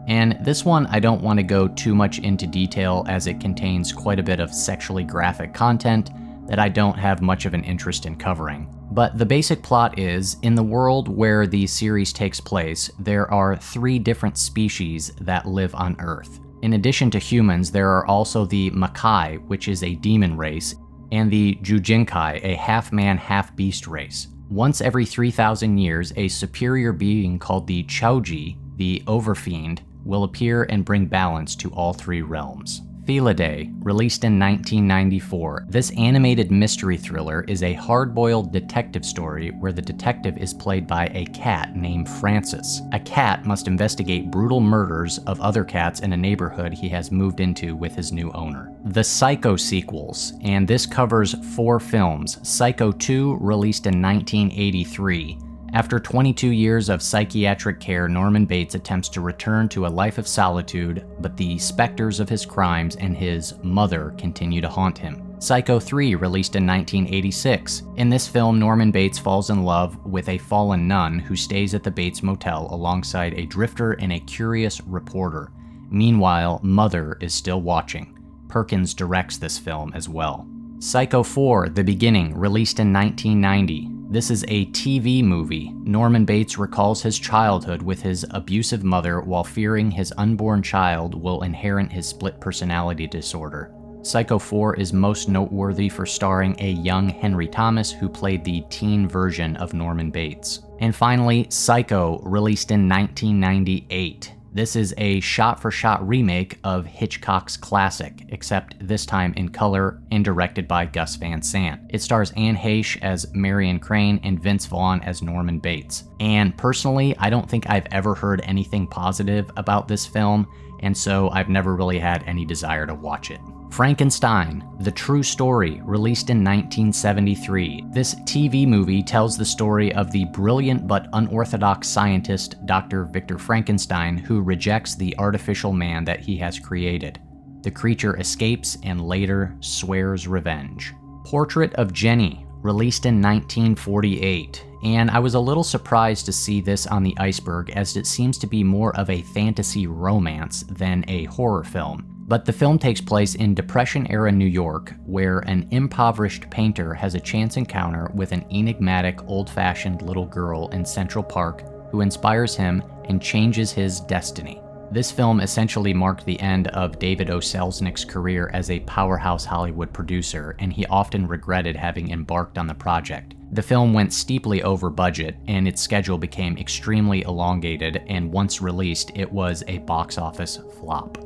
And this one I don't want to go too much into detail as it contains quite a bit of sexually graphic content that I don't have much of an interest in covering. But the basic plot is, in the world where the series takes place, there are 3 different species that live on Earth. In addition to humans, there are also the Makai, which is a demon race, and the Jujinkai, a half-man, half-beast race. Once every 3,000 years, a superior being called the Chouji, the Overfiend, will appear and bring balance to all 3 realms. Felidae, released in 1994, this animated mystery thriller is a hard-boiled detective story where the detective is played by a cat named Francis. A cat must investigate brutal murders of other cats in a neighborhood he has moved into with his new owner. The Psycho sequels, and this covers 4 films. Psycho 2, released in 1983. After 22 years of psychiatric care, Norman Bates attempts to return to a life of solitude, but the specters of his crimes and his mother continue to haunt him. Psycho 3, released in 1986. In this film, Norman Bates falls in love with a fallen nun who stays at the Bates Motel alongside a drifter and a curious reporter. Meanwhile, Mother is still watching. Perkins directs this film as well. Psycho 4, The Beginning, released in 1990. This is a TV movie. Norman Bates recalls his childhood with his abusive mother while fearing his unborn child will inherit his split personality disorder. Psycho 4 is most noteworthy for starring a young Henry Thomas who played the teen version of Norman Bates. And finally, Psycho, released in 1998. This is a shot-for-shot remake of Hitchcock's classic, except this time in color and directed by Gus Van Sant. It stars Anne Heche as Marion Crane and Vince Vaughn as Norman Bates. And personally, I don't think I've ever heard anything positive about this film, and so I've never really had any desire to watch it. Frankenstein, The True Story, released in 1973. This TV movie tells the story of the brilliant but unorthodox scientist Dr. Victor Frankenstein who rejects the artificial man that he has created. The creature escapes and later swears revenge. Portrait of Jenny, released in 1948. And I was a little surprised to see this on the Iceberg as it seems to be more of a fantasy romance than a horror film. But the film takes place in Depression-era New York, where an impoverished painter has a chance encounter with an enigmatic, old-fashioned little girl in Central Park who inspires him and changes his destiny. This film essentially marked the end of David O. Selznick's career as a powerhouse Hollywood producer, and he often regretted having embarked on the project. The film went steeply over budget, and its schedule became extremely elongated, and once released, it was a box office flop.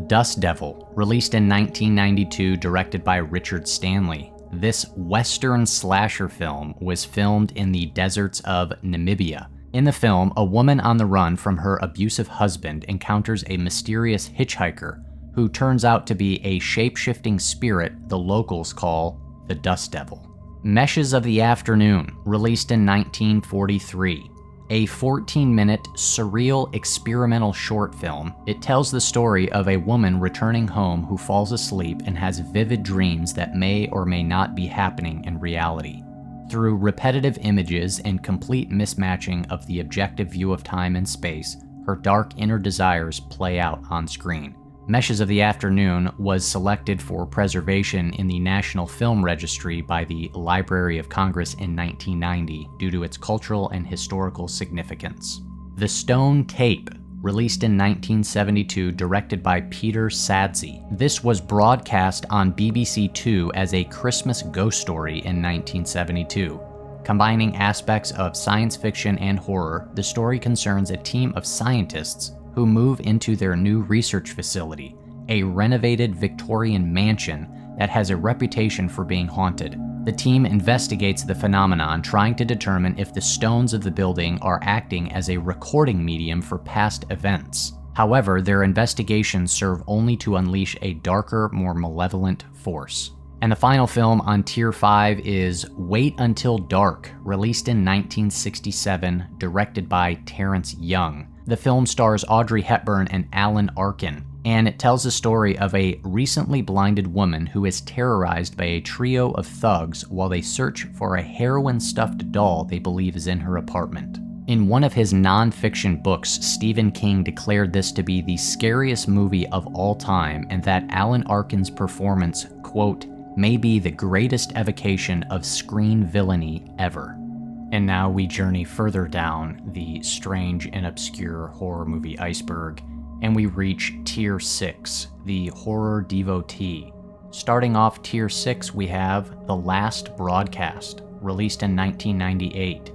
Dust Devil, released in 1992, directed by Richard Stanley. This Western slasher film was filmed in the deserts of Namibia. In the film, a woman on the run from her abusive husband encounters a mysterious hitchhiker who turns out to be a shape-shifting spirit the locals call the Dust Devil. Meshes of the Afternoon, released in 1943. A 14-minute, surreal, experimental short film, it tells the story of a woman returning home who falls asleep and has vivid dreams that may or may not be happening in reality. Through repetitive images and complete mismatching of the objective view of time and space, her dark inner desires play out on screen. Meshes of the Afternoon was selected for preservation in the National Film Registry by the Library of Congress in 1990 due to its cultural and historical significance. The Stone Tape, released in 1972, directed by Peter Sadzey. This was broadcast on BBC Two as a Christmas ghost story in 1972. Combining aspects of science fiction and horror, the story concerns a team of scientists who move into their new research facility, a renovated Victorian mansion that has a reputation for being haunted. The team investigates the phenomenon, trying to determine if the stones of the building are acting as a recording medium for past events. However, their investigations serve only to unleash a darker, more malevolent force. And the final film on Tier 5 is Wait Until Dark, released in 1967, directed by Terrence Young. The film stars Audrey Hepburn and Alan Arkin, and it tells the story of a recently blinded woman who is terrorized by a trio of thugs while they search for a heroin-stuffed doll they believe is in her apartment. In one of his non-fiction books, Stephen King declared this to be the scariest movie of all time, and that Alan Arkin's performance, quote, may be the greatest evocation of screen villainy ever. And now we journey further down the strange and obscure horror movie iceberg, and we reach Tier 6, the horror devotee. Starting off Tier 6, we have The Last Broadcast, released in 1998.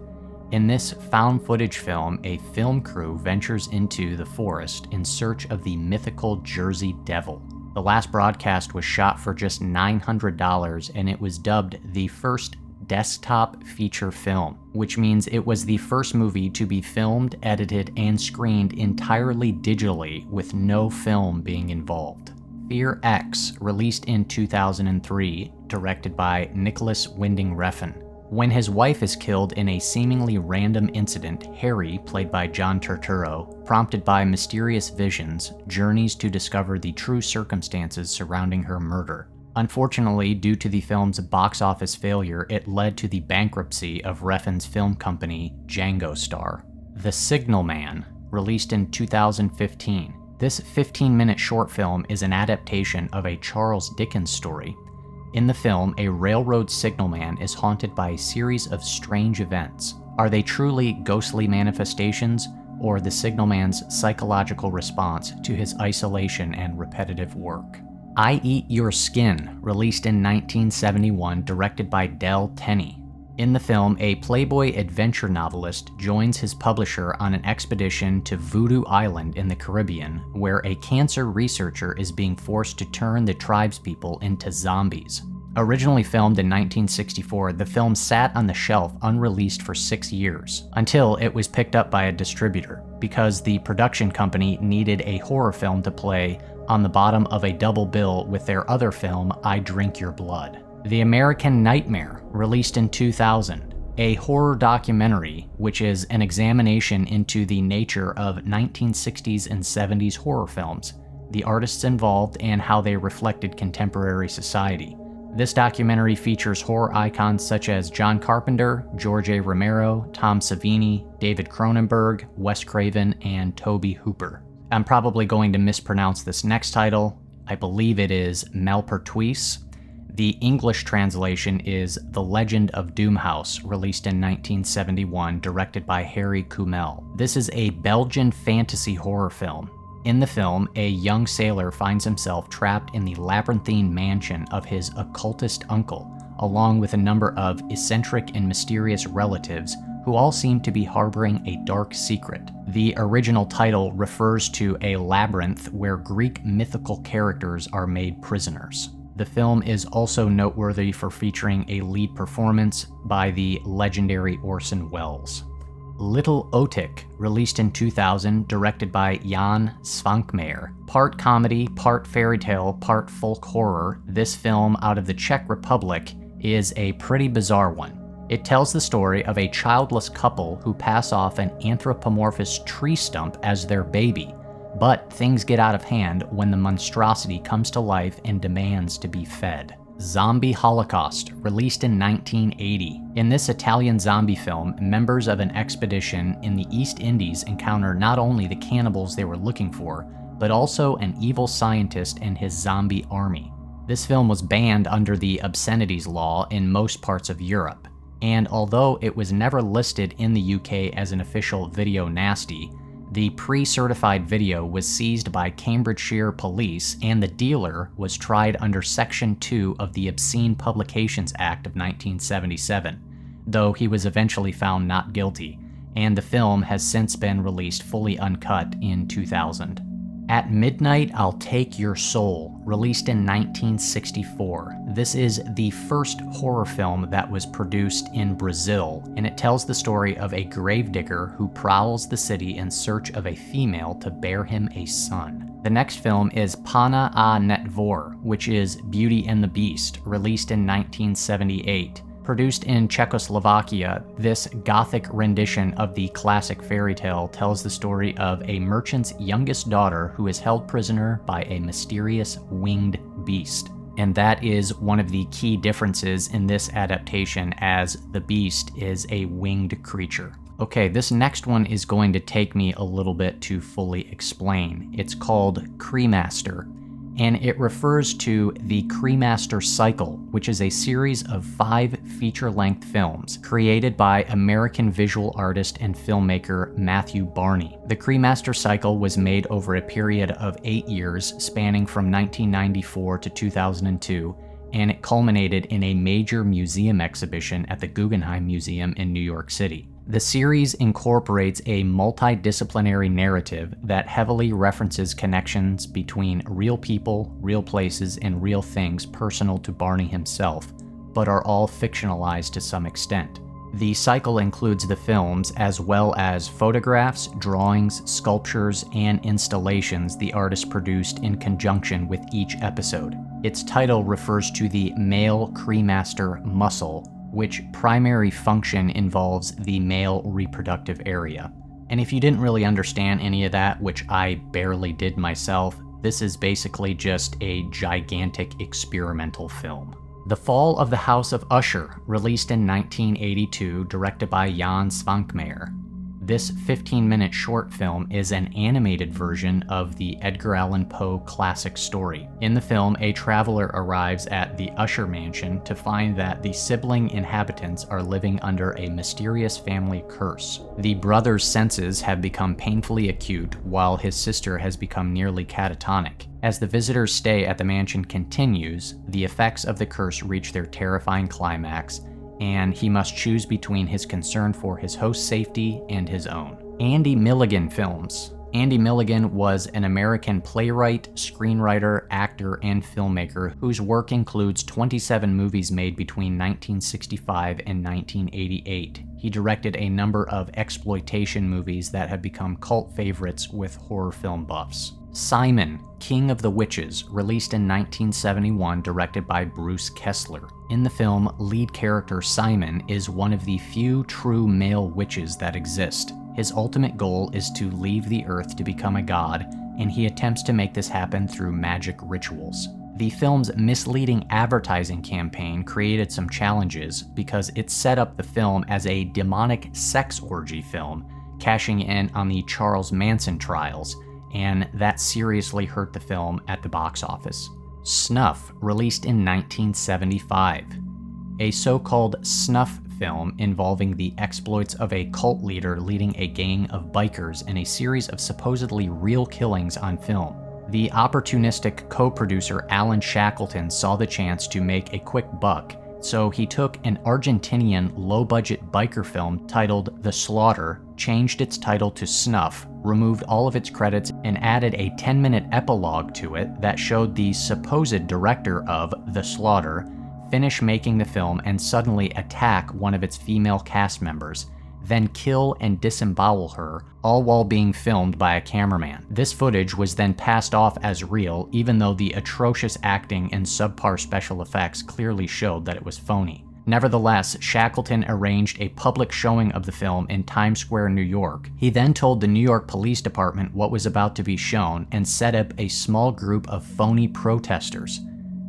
In this found footage film, a film crew ventures into the forest in search of the mythical Jersey Devil. The Last Broadcast was shot for just $900, and it was dubbed the first desktop feature film, which means it was the first movie to be filmed, edited, and screened entirely digitally with no film being involved. Fear X, released in 2003, directed by Nicholas Winding Refn. When his wife is killed in a seemingly random incident, Harry, played by John Turturro, prompted by mysterious visions, journeys to discover the true circumstances surrounding her murder. Unfortunately, due to the film's box office failure, it led to the bankruptcy of Refn's film company, Django Star. The Signal Man, released in 2015. This 15-minute short film is an adaptation of a Charles Dickens story. In the film, a railroad signalman is haunted by a series of strange events. Are they truly ghostly manifestations, or the signalman's psychological response to his isolation and repetitive work? I Eat Your Skin, released in 1971, directed by Del Tenney. In the film, a Playboy adventure novelist joins his publisher on an expedition to Voodoo Island in the Caribbean, where a cancer researcher is being forced to turn the tribespeople into zombies. Originally filmed in 1964, the film sat on the shelf unreleased for 6 years, until it was picked up by a distributor, because the production company needed a horror film to play on the bottom of a double bill with their other film, I Drink Your Blood. The American Nightmare, released in 2000, a horror documentary which is an examination into the nature of 1960s and 70s horror films, the artists involved, and how they reflected contemporary society. This documentary features horror icons such as John Carpenter, George A. Romero, Tom Savini, David Cronenberg, Wes Craven, and Tobe Hooper. I'm probably going to mispronounce this next title. I believe it is Malpertuis. The English translation is The Legend of Doomhouse, released in 1971, directed by Harry Kumel. This is a Belgian fantasy horror film. In the film, a young sailor finds himself trapped in the labyrinthine mansion of his occultist uncle, along with a number of eccentric and mysterious relatives who all seem to be harboring a dark secret. The original title refers to a labyrinth where Greek mythical characters are made prisoners. The film is also noteworthy for featuring a lead performance by the legendary Orson Welles. Little Otik, released in 2000, directed by Jan Svankmajer. Part comedy, part fairy tale, part folk horror, this film out of the Czech Republic is a pretty bizarre one. It tells the story of a childless couple who pass off an anthropomorphous tree stump as their baby, but things get out of hand when the monstrosity comes to life and demands to be fed. Zombie Holocaust, released in 1980. In this Italian zombie film, members of an expedition in the East Indies encounter not only the cannibals they were looking for, but also an evil scientist and his zombie army. This film was banned under the obscenities law in most parts of Europe, and although it was never listed in the UK as an official video nasty, the pre-certified video was seized by Cambridgeshire police and the dealer was tried under Section 2 of the Obscene Publications Act of 1977, though he was eventually found not guilty, and the film has since been released fully uncut in 2000. At Midnight, I'll Take Your Soul, released in 1964. This is the first horror film that was produced in Brazil, and it tells the story of a gravedigger who prowls the city in search of a female to bear him a son. The next film is Pana a Netvor, which is Beauty and the Beast, released in 1978. Produced in Czechoslovakia, this gothic rendition of the classic fairy tale tells the story of a merchant's youngest daughter who is held prisoner by a mysterious winged beast. And that is one of the key differences in this adaptation, as the beast is a winged creature. Okay, this next one is going to take me a little bit to fully explain. It's called Cremaster, and it refers to the Cremaster Cycle, which is a series of 5 feature-length films created by American visual artist and filmmaker Matthew Barney. The Cremaster Cycle was made over a period of 8 years, spanning from 1994 to 2002, and it culminated in a major museum exhibition at the Guggenheim Museum in New York City. The series incorporates a multidisciplinary narrative that heavily references connections between real people, real places, and real things personal to Barney himself, but are all fictionalized to some extent. The cycle includes the films as well as photographs, drawings, sculptures, and installations the artist produced in conjunction with each episode. Its title refers to the male cremaster muscle, which primary function involves the male reproductive area. And if you didn't really understand any of that, which I barely did myself, this is basically just a gigantic experimental film. The Fall of the House of Usher, released in 1982, directed by Jan Svankmajer. This 15-minute short film is an animated version of the Edgar Allan Poe classic story. In the film, a traveler arrives at the Usher mansion to find that the sibling inhabitants are living under a mysterious family curse. The brother's senses have become painfully acute, while his sister has become nearly catatonic. As the visitor's stay at the mansion continues, the effects of the curse reach their terrifying climax, and he must choose between his concern for his host's safety and his own. Andy Milligan films. Andy Milligan was an American playwright, screenwriter, actor, and filmmaker whose work includes 27 movies made between 1965 and 1988. He directed a number of exploitation movies that have become cult favorites with horror film buffs. Simon, King of the Witches, released in 1971, directed by Bruce Kessler. In the film, lead character Simon is one of the few true male witches that exist. His ultimate goal is to leave the earth to become a god, and he attempts to make this happen through magic rituals. The film's misleading advertising campaign created some challenges because it set up the film as a demonic sex orgy film, cashing in on the Charles Manson trials, and that seriously hurt the film at the box office. Snuff, released in 1975. A so-called snuff film involving the exploits of a cult leader leading a gang of bikers in a series of supposedly real killings on film. The opportunistic co-producer Alan Shackleton saw the chance to make a quick buck, so he took an Argentinian low-budget biker film titled The Slaughter, changed its title to Snuff, removed all of its credits, and added a 10-minute epilogue to it that showed the supposed director of The Slaughter finish making the film and suddenly attack one of its female cast members, then kill and disembowel her, all while being filmed by a cameraman. This footage was then passed off as real, even though the atrocious acting and subpar special effects clearly showed that it was phony. Nevertheless, Shackleton arranged a public showing of the film in Times Square, New York. He then told the New York Police Department what was about to be shown and set up a small group of phony protesters.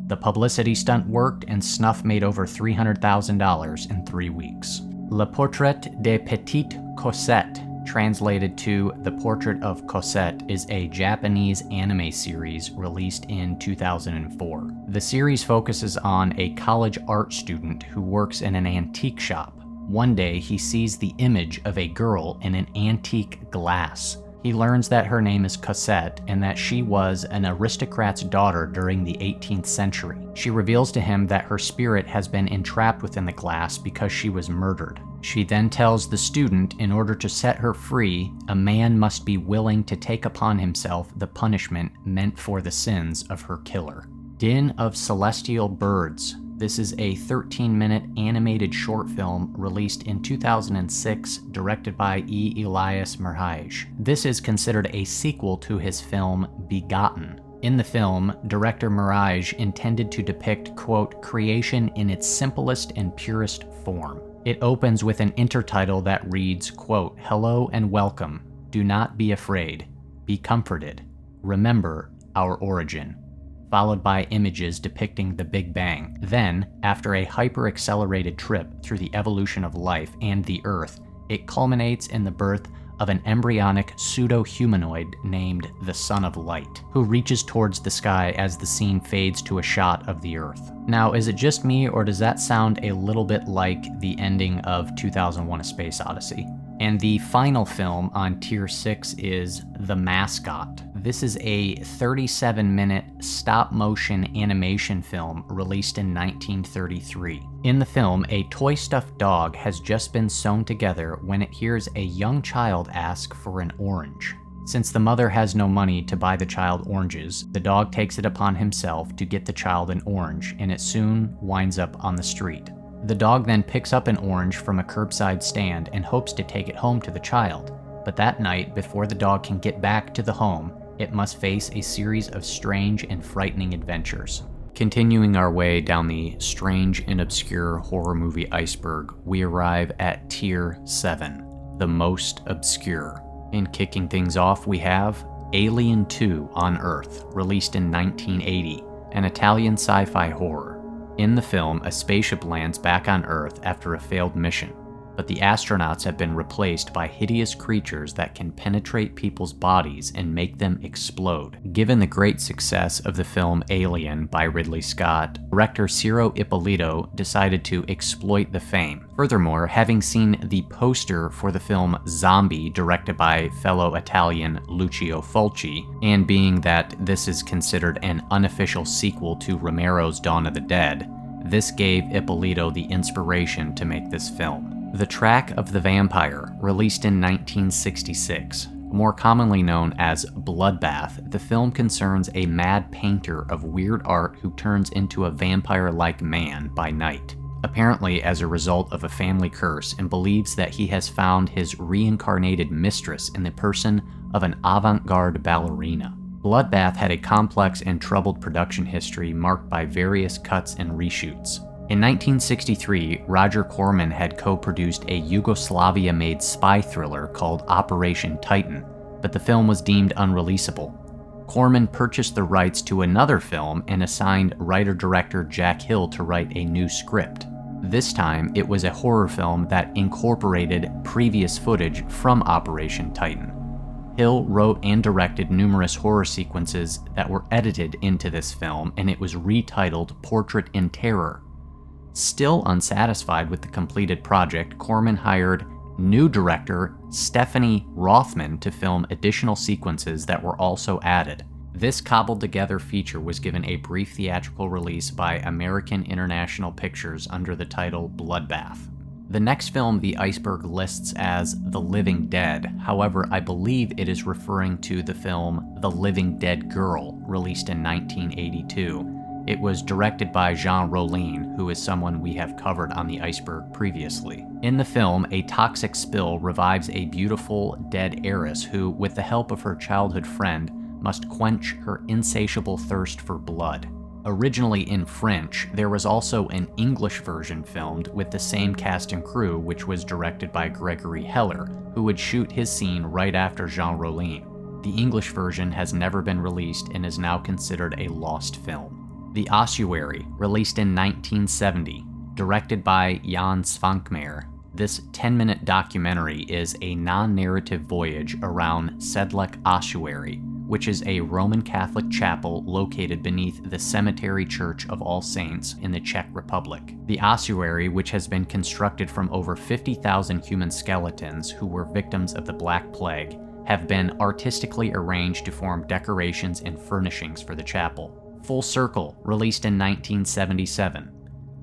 The publicity stunt worked, and Snuff made over $300,000 in 3 weeks. Le Portrait de Petite Cosette, translated to The Portrait of Cosette, is a Japanese anime series released in 2004. The series focuses on a college art student who works in an antique shop. One day, he sees the image of a girl in an antique glass. He learns that her name is Cosette and that she was an aristocrat's daughter during the 18th century. She reveals to him that her spirit has been entrapped within the glass because she was murdered. She then tells the student in order to set her free, a man must be willing to take upon himself the punishment meant for the sins of her killer. Den of Celestial Birds. This is a 13-minute animated short film released in 2006, directed by E. Elias Merhige. This is considered a sequel to his film Begotten. In the film, director Merhige intended to depict, quote, creation in its simplest and purest form. It opens with an intertitle that reads, quote, hello and welcome. Do not be afraid. Be comforted. Remember our origin. Followed by images depicting the Big Bang. Then, after a hyper-accelerated trip through the evolution of life and the Earth, it culminates in the birth of an embryonic pseudo-humanoid named the Son of Light, who reaches towards the sky as the scene fades to a shot of the Earth. Now, is it just me, or does that sound a little bit like the ending of 2001: A Space Odyssey? And the final film on Tier 6 is The Mascot. This is a 37-minute stop-motion animation film released in 1933. In the film, a toy-stuffed dog has just been sewn together when it hears a young child ask for an orange. Since the mother has no money to buy the child oranges, the dog takes it upon himself to get the child an orange, and it soon winds up on the street. The dog then picks up an orange from a curbside stand and hopes to take it home to the child. But that night, before the dog can get back to the home, it must face a series of strange and frightening adventures. Continuing our way down the strange and obscure horror movie iceberg, we arrive at Tier 7, the most obscure. And kicking things off, we have Alien 2 on Earth, released in 1980, an Italian sci-fi horror. In the film, a spaceship lands back on Earth after a failed mission, but the astronauts have been replaced by hideous creatures that can penetrate people's bodies and make them explode. Given the great success of the film Alien by Ridley Scott, director Ciro Ippolito decided to exploit the fame. Furthermore, having seen the poster for the film Zombie, directed by fellow Italian Lucio Fulci, and being that this is considered an unofficial sequel to Romero's Dawn of the Dead, this gave Ippolito the inspiration to make this film. The Track of the Vampire, released in 1966. More commonly known as Bloodbath, the film concerns a mad painter of weird art who turns into a vampire-like man by night, apparently as a result of a family curse, and believes that he has found his reincarnated mistress in the person of an avant-garde ballerina. Bloodbath had a complex and troubled production history marked by various cuts and reshoots. In 1963, Roger Corman had co-produced a Yugoslavia-made spy thriller called Operation Titan, but the film was deemed unreleasable. Corman purchased the rights to another film and assigned writer-director Jack Hill to write a new script. This time, it was a horror film that incorporated previous footage from Operation Titan. Hill wrote and directed numerous horror sequences that were edited into this film, and it was retitled Portrait in Terror. Still unsatisfied with the completed project, Corman hired new director Stephanie Rothman to film additional sequences that were also added. This cobbled-together feature was given a brief theatrical release by American International Pictures under the title Bloodbath. The next film the Iceberg lists as The Living Dead, however, I believe it is referring to the film The Living Dead Girl, released in 1982. It was directed by Jean Rollin, who is someone we have covered on the Iceberg previously. In the film, a toxic spill revives a beautiful dead heiress who, with the help of her childhood friend, must quench her insatiable thirst for blood. Originally in French, there was also an English version filmed with the same cast and crew, which was directed by Gregory Heller, who would shoot his scene right after Jean Rollin. The English version has never been released and is now considered a lost film. The Ossuary, released in 1970, directed by Jan Svankmajer. This 10-minute documentary is a non-narrative voyage around Sedlec Ossuary, which is a Roman Catholic chapel located beneath the Cemetery Church of All Saints in the Czech Republic. The ossuary, which has been constructed from over 50,000 human skeletons who were victims of the Black Plague, have been artistically arranged to form decorations and furnishings for the chapel. Full Circle, released in 1977.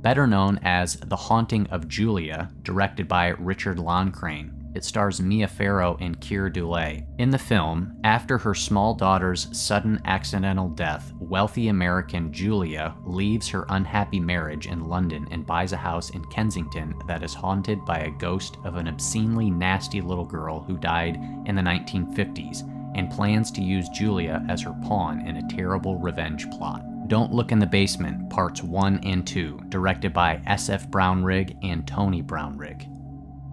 Better known as The Haunting of Julia, directed by Richard Loncraine. It stars Mia Farrow and Keir Dullea. In the film, after her small daughter's sudden accidental death, wealthy American Julia leaves her unhappy marriage in London and buys a house in Kensington that is haunted by a ghost of an obscenely nasty little girl who died in the 1950s, and plans to use Julia as her pawn in a terrible revenge plot. Don't Look in the Basement, Parts 1 and 2, directed by S.F. Brownrigg and Tony Brownrigg.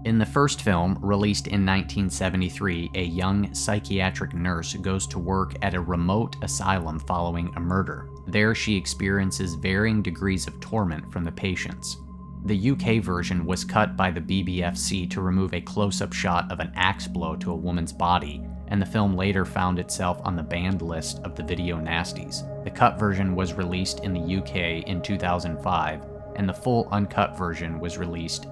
In the first film, released in 1973, a young psychiatric nurse goes to work at a remote asylum following a murder. There she experiences varying degrees of torment from the patients. The UK version was cut by the BBFC to remove a close-up shot of an axe blow to a woman's body, and the film later found itself on the banned list of the video nasties. The cut version was released in the UK in 2005, and the full uncut version was released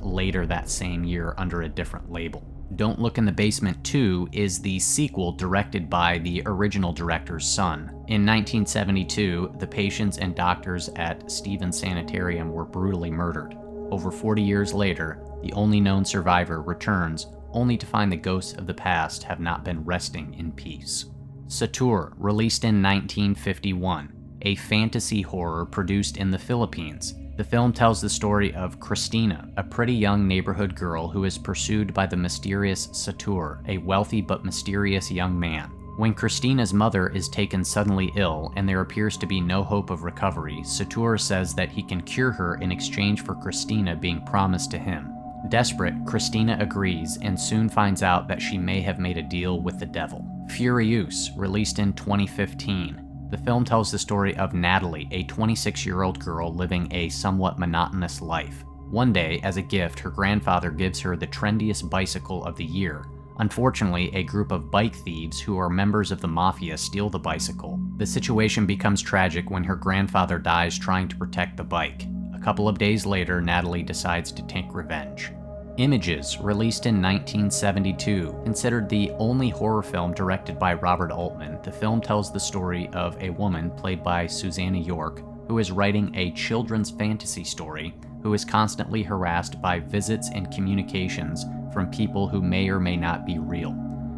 later that same year under a different label. Don't Look in the Basement 2 is the sequel directed by the original director's son. In 1972, the patients and doctors at Stevens Sanitarium were brutally murdered. Over 40 years later, the only known survivor returns, only to find the ghosts of the past have not been resting in peace. Satur, released in 1951, a fantasy horror produced in the Philippines. The film tells the story of Christina, a pretty young neighborhood girl who is pursued by the mysterious Satur, a wealthy but mysterious young man. When Christina's mother is taken suddenly ill and there appears to be no hope of recovery, Satur says that he can cure her in exchange for Christina being promised to him. Desperate, Christina agrees and soon finds out that she may have made a deal with the devil. Furious, released in 2015. The film tells the story of Natalie, a 26-year-old girl living a somewhat monotonous life. One day, as a gift, her grandfather gives her the trendiest bicycle of the year. Unfortunately, a group of bike thieves who are members of the mafia steal the bicycle. The situation becomes tragic when her grandfather dies trying to protect the bike. A couple of days later, Natalie decides to take revenge. Images, released in 1972, considered the only horror film directed by Robert Altman, the film tells the story of a woman played by Susanna York who is writing a children's fantasy story who is constantly harassed by visits and communications from people who may or may not be real.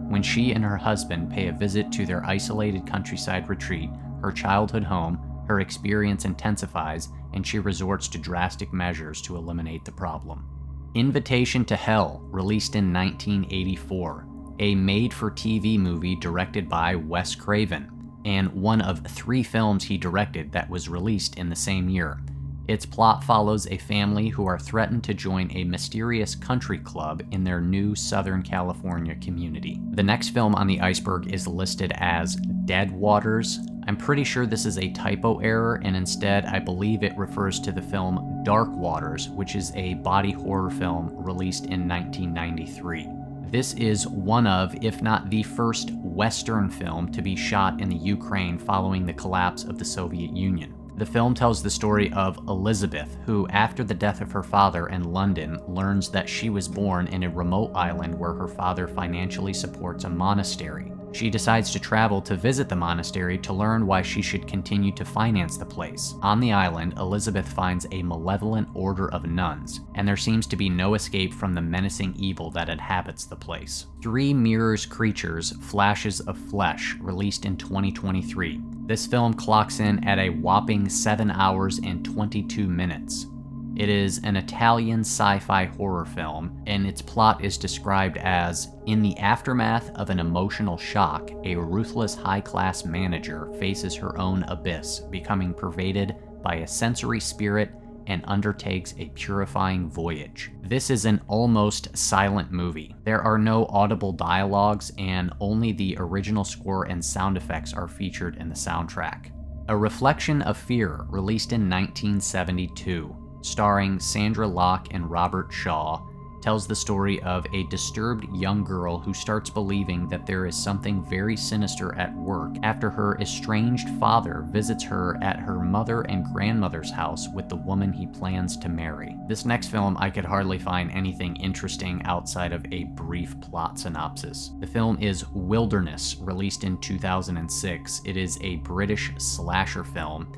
When she and her husband pay a visit to their isolated countryside retreat, her childhood home, her experience intensifies and she resorts to drastic measures to eliminate the problem. Invitation to Hell, released in 1984, a made-for-TV movie directed by Wes Craven, and one of 3 films he directed that was released in the same year. Its plot follows a family who are threatened to join a mysterious country club in their new Southern California community. The next film on the Iceberg is listed as Dead Waters. I'm pretty sure this is a typo error, and instead I believe it refers to the film Dark Waters, which is a body horror film released in 1993. This is one of, if not the first, Western film to be shot in the Ukraine following the collapse of the Soviet Union. The film tells the story of Elizabeth, who, after the death of her father in London, learns that she was born in a remote island where her father financially supports a monastery. She decides to travel to visit the monastery to learn why she should continue to finance the place. On the island, Elizabeth finds a malevolent order of nuns, and there seems to be no escape from the menacing evil that inhabits the place. Three Mirrors Creatures, Flashes of Flesh, released in 2023. This film clocks in at a whopping 7 hours and 22 minutes. It is an Italian sci-fi horror film, and its plot is described as, in the aftermath of an emotional shock, a ruthless high-class manager faces her own abyss, becoming pervaded by a sensory spirit and undertakes a purifying voyage. This is an almost silent movie. There are no audible dialogues, and only the original score and sound effects are featured in the soundtrack. A Reflection of Fear, released in 1972. Starring Sandra Locke and Robert Shaw, tells the story of a disturbed young girl who starts believing that there is something very sinister at work after her estranged father visits her at her mother and grandmother's house with the woman he plans to marry. This next film, I could hardly find anything interesting outside of a brief plot synopsis. The film is Wilderness, released in 2006. It is a British slasher film,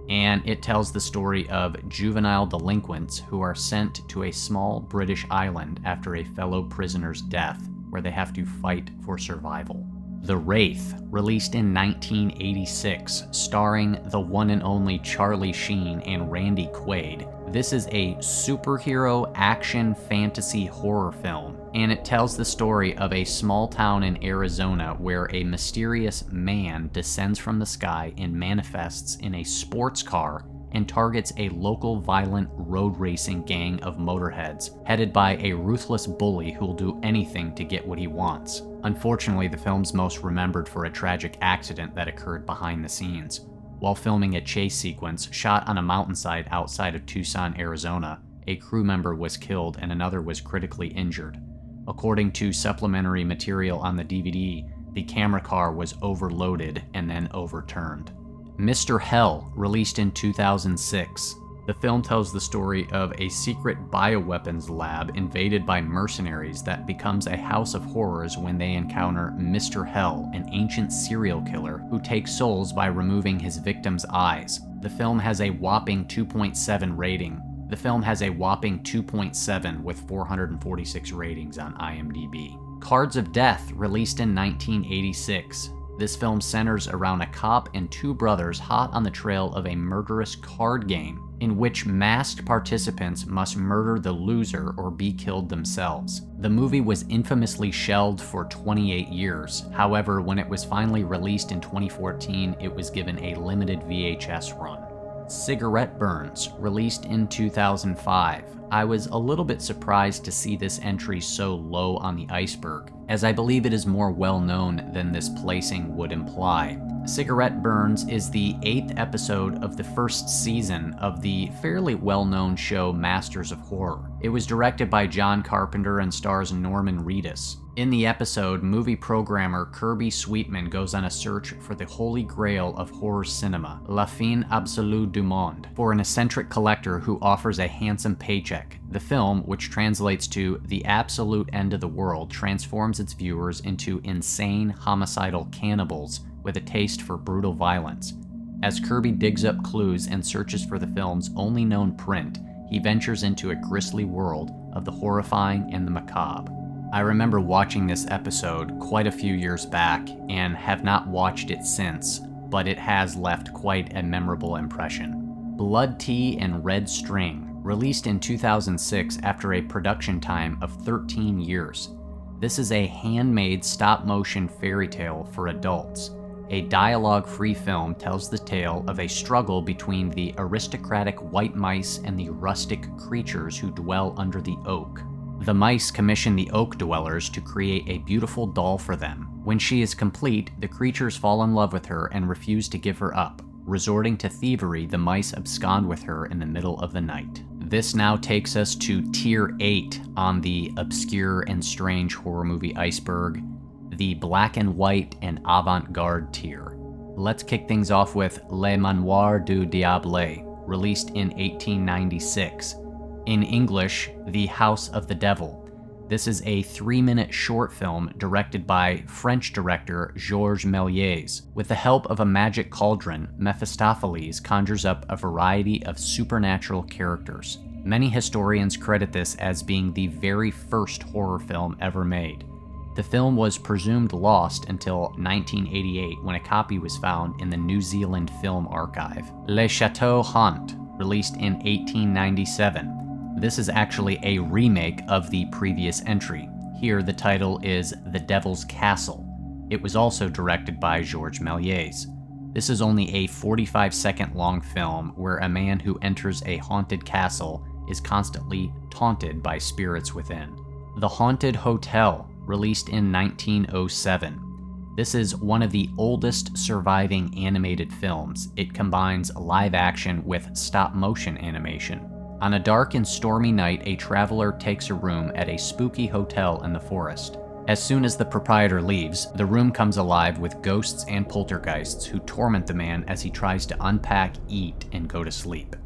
and it tells the story of juvenile delinquents who are sent to a small British island after a fellow prisoner's death, where they have to fight for survival. The Wraith, released in 1986, starring the one and only Charlie Sheen and Randy Quaid. This is a superhero action fantasy horror film, and it tells the story of a small town in Arizona where a mysterious man descends from the sky and manifests in a sports car and targets a local violent road racing gang of motorheads, headed by a ruthless bully who will do anything to get what he wants. Unfortunately, the film's most remembered for a tragic accident that occurred behind the scenes. While filming a chase sequence shot on a mountainside outside of Tucson, Arizona, a crew member was killed and another was critically injured. According to supplementary material on the DVD, the camera car was overloaded and then overturned. Mr. Hell, released in 2006. The film tells the story of a secret bioweapons lab invaded by mercenaries that becomes a house of horrors when they encounter Mr. Hell, an ancient serial killer who takes souls by removing his victims' eyes. The film has a whopping 2.7 rating. The film has a whopping 2.7 with 446 ratings on IMDb. Cards of Death, released in 1986. This film centers around a cop and two brothers hot on the trail of a murderous card game in which masked participants must murder the loser or be killed themselves. The movie was infamously shelved for 28 years. However, when it was finally released in 2014, it was given a limited VHS run. Cigarette Burns, released in 2005. I was a little bit surprised to see this entry so low on the iceberg, as I believe it is more well known than this placing would imply. Cigarette Burns is the 8th episode of the first season of the fairly well-known show Masters of Horror. It was directed by John Carpenter and stars Norman Reedus. In the episode, movie programmer Kirby Sweetman goes on a search for the holy grail of horror cinema, La Fin Absolue du Monde, for an eccentric collector who offers a handsome paycheck. The film, which translates to The Absolute End of the World, transforms its viewers into insane, homicidal cannibals with a taste for brutal violence. As Kirby digs up clues and searches for the film's only known print, he ventures into a grisly world of the horrifying and the macabre. I remember watching this episode quite a few years back and have not watched it since, but it has left quite a memorable impression. Blood Tea and Red String, released in 2006 after a production time of 13 years. This is a handmade stop-motion fairy tale for adults. A dialogue-free film tells the tale of a struggle between the aristocratic white mice and the rustic creatures who dwell under the oak. The mice commission the oak dwellers to create a beautiful doll for them. When she is complete, the creatures fall in love with her and refuse to give her up. Resorting to thievery, the mice abscond with her in the middle of the night. This now takes us to Tier 8 on the obscure and strange horror movie iceberg, the black and white and avant-garde tier. Let's kick things off with Le Manoir du Diable, released in 1896. In English, The House of the Devil. This is a 3-minute short film directed by French director Georges Méliès. With the help of a magic cauldron, Mephistopheles conjures up a variety of supernatural characters. Many historians credit this as being the very first horror film ever made. The film was presumed lost until 1988 when a copy was found in the New Zealand Film Archive. Le Chateau Haunt, released in 1897. This is actually a remake of the previous entry. Here the title is The Devil's Castle. It was also directed by Georges Méliès. This is only a 45-second long film where a man who enters a haunted castle is constantly taunted by spirits within. The Haunted Hotel, released in 1907. This is one of the oldest surviving animated films. It combines live action with stop-motion animation. On a dark and stormy night, a traveler takes a room at a spooky hotel in the forest. As soon as the proprietor leaves, the room comes alive with ghosts and poltergeists who torment the man as he tries to unpack, eat, and go to sleep.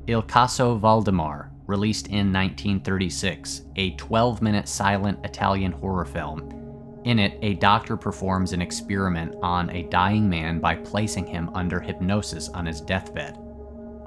Il Caso Valdemar, released in 1936, a 12-minute silent Italian horror film. In it, a doctor performs an experiment on a dying man by placing him under hypnosis on his deathbed.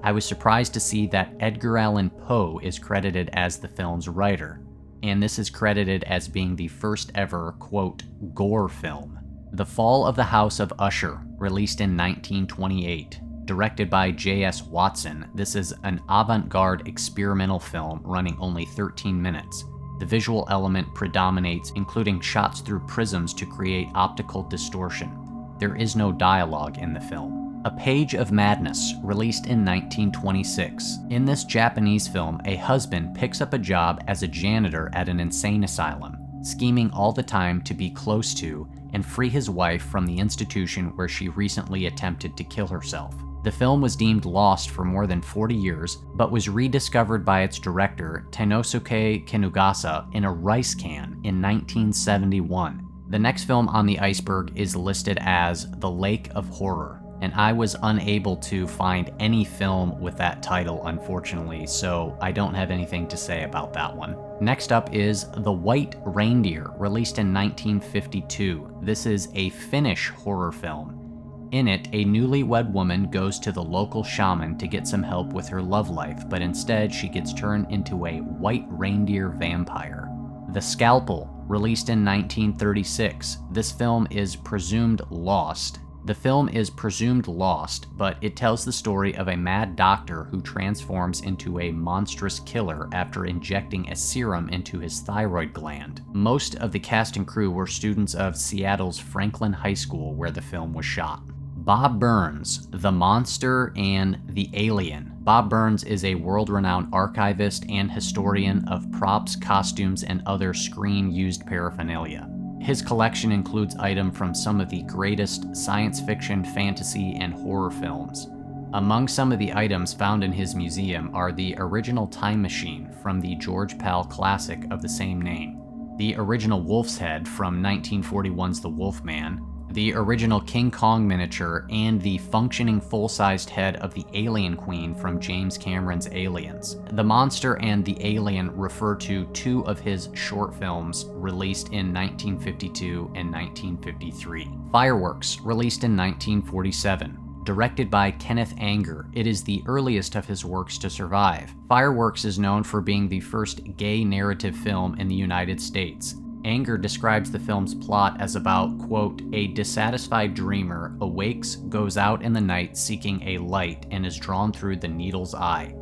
I was surprised to see that Edgar Allan Poe is credited as the film's writer, and this is credited as being the first ever, quote, gore film. The Fall of the House of Usher, released in 1928. Directed by J.S. Watson, this is an avant-garde experimental film running only 13 minutes. The visual element predominates, including shots through prisms to create optical distortion. There is no dialogue in the film. A Page of Madness, released in 1926. In this Japanese film, a husband picks up a job as a janitor at an insane asylum, scheming all the time to be close to and free his wife from the institution where she recently attempted to kill herself. The film was deemed lost for more than 40 years, but was rediscovered by its director, Tenosuke Kinugasa, in a rice can in 1971. The next film on the Iceberg is listed as The Lake of Horror, and I was unable to find any film with that title, unfortunately, so I don't have anything to say about that one. Next up is The White Reindeer, released in 1952. This is a Finnish horror film. In it, a newlywed woman goes to the local shaman to get some help with her love life, but instead she gets turned into a white reindeer vampire. The Scalpel, released in 1936. This film is presumed lost. The film is presumed lost, but it tells the story of a mad doctor who transforms into a monstrous killer after injecting a serum into his thyroid gland. Most of the cast and crew were students of Seattle's Franklin High School, where the film was shot. Bob Burns, The Monster and the Alien. Bob Burns is a world-renowned archivist and historian of props, costumes, and other screen-used paraphernalia. His collection includes items from some of the greatest science fiction, fantasy, and horror films. Among some of the items found in his museum are the original time machine from the George Pal classic of the same name, the original wolf's head from 1941's The Wolfman, the original King Kong miniature, and the functioning full-sized head of the Alien Queen from James Cameron's Aliens. The Monster and the Alien refer to two of his short films released in 1952 and 1953. Fireworks, released in 1947. Directed by Kenneth Anger, it is the earliest of his works to survive. Fireworks is known for being the first gay narrative film in the United States. Anger describes the film's plot as about, quote, a dissatisfied dreamer awakes, goes out in the night seeking a light, and is drawn through the needle's eye.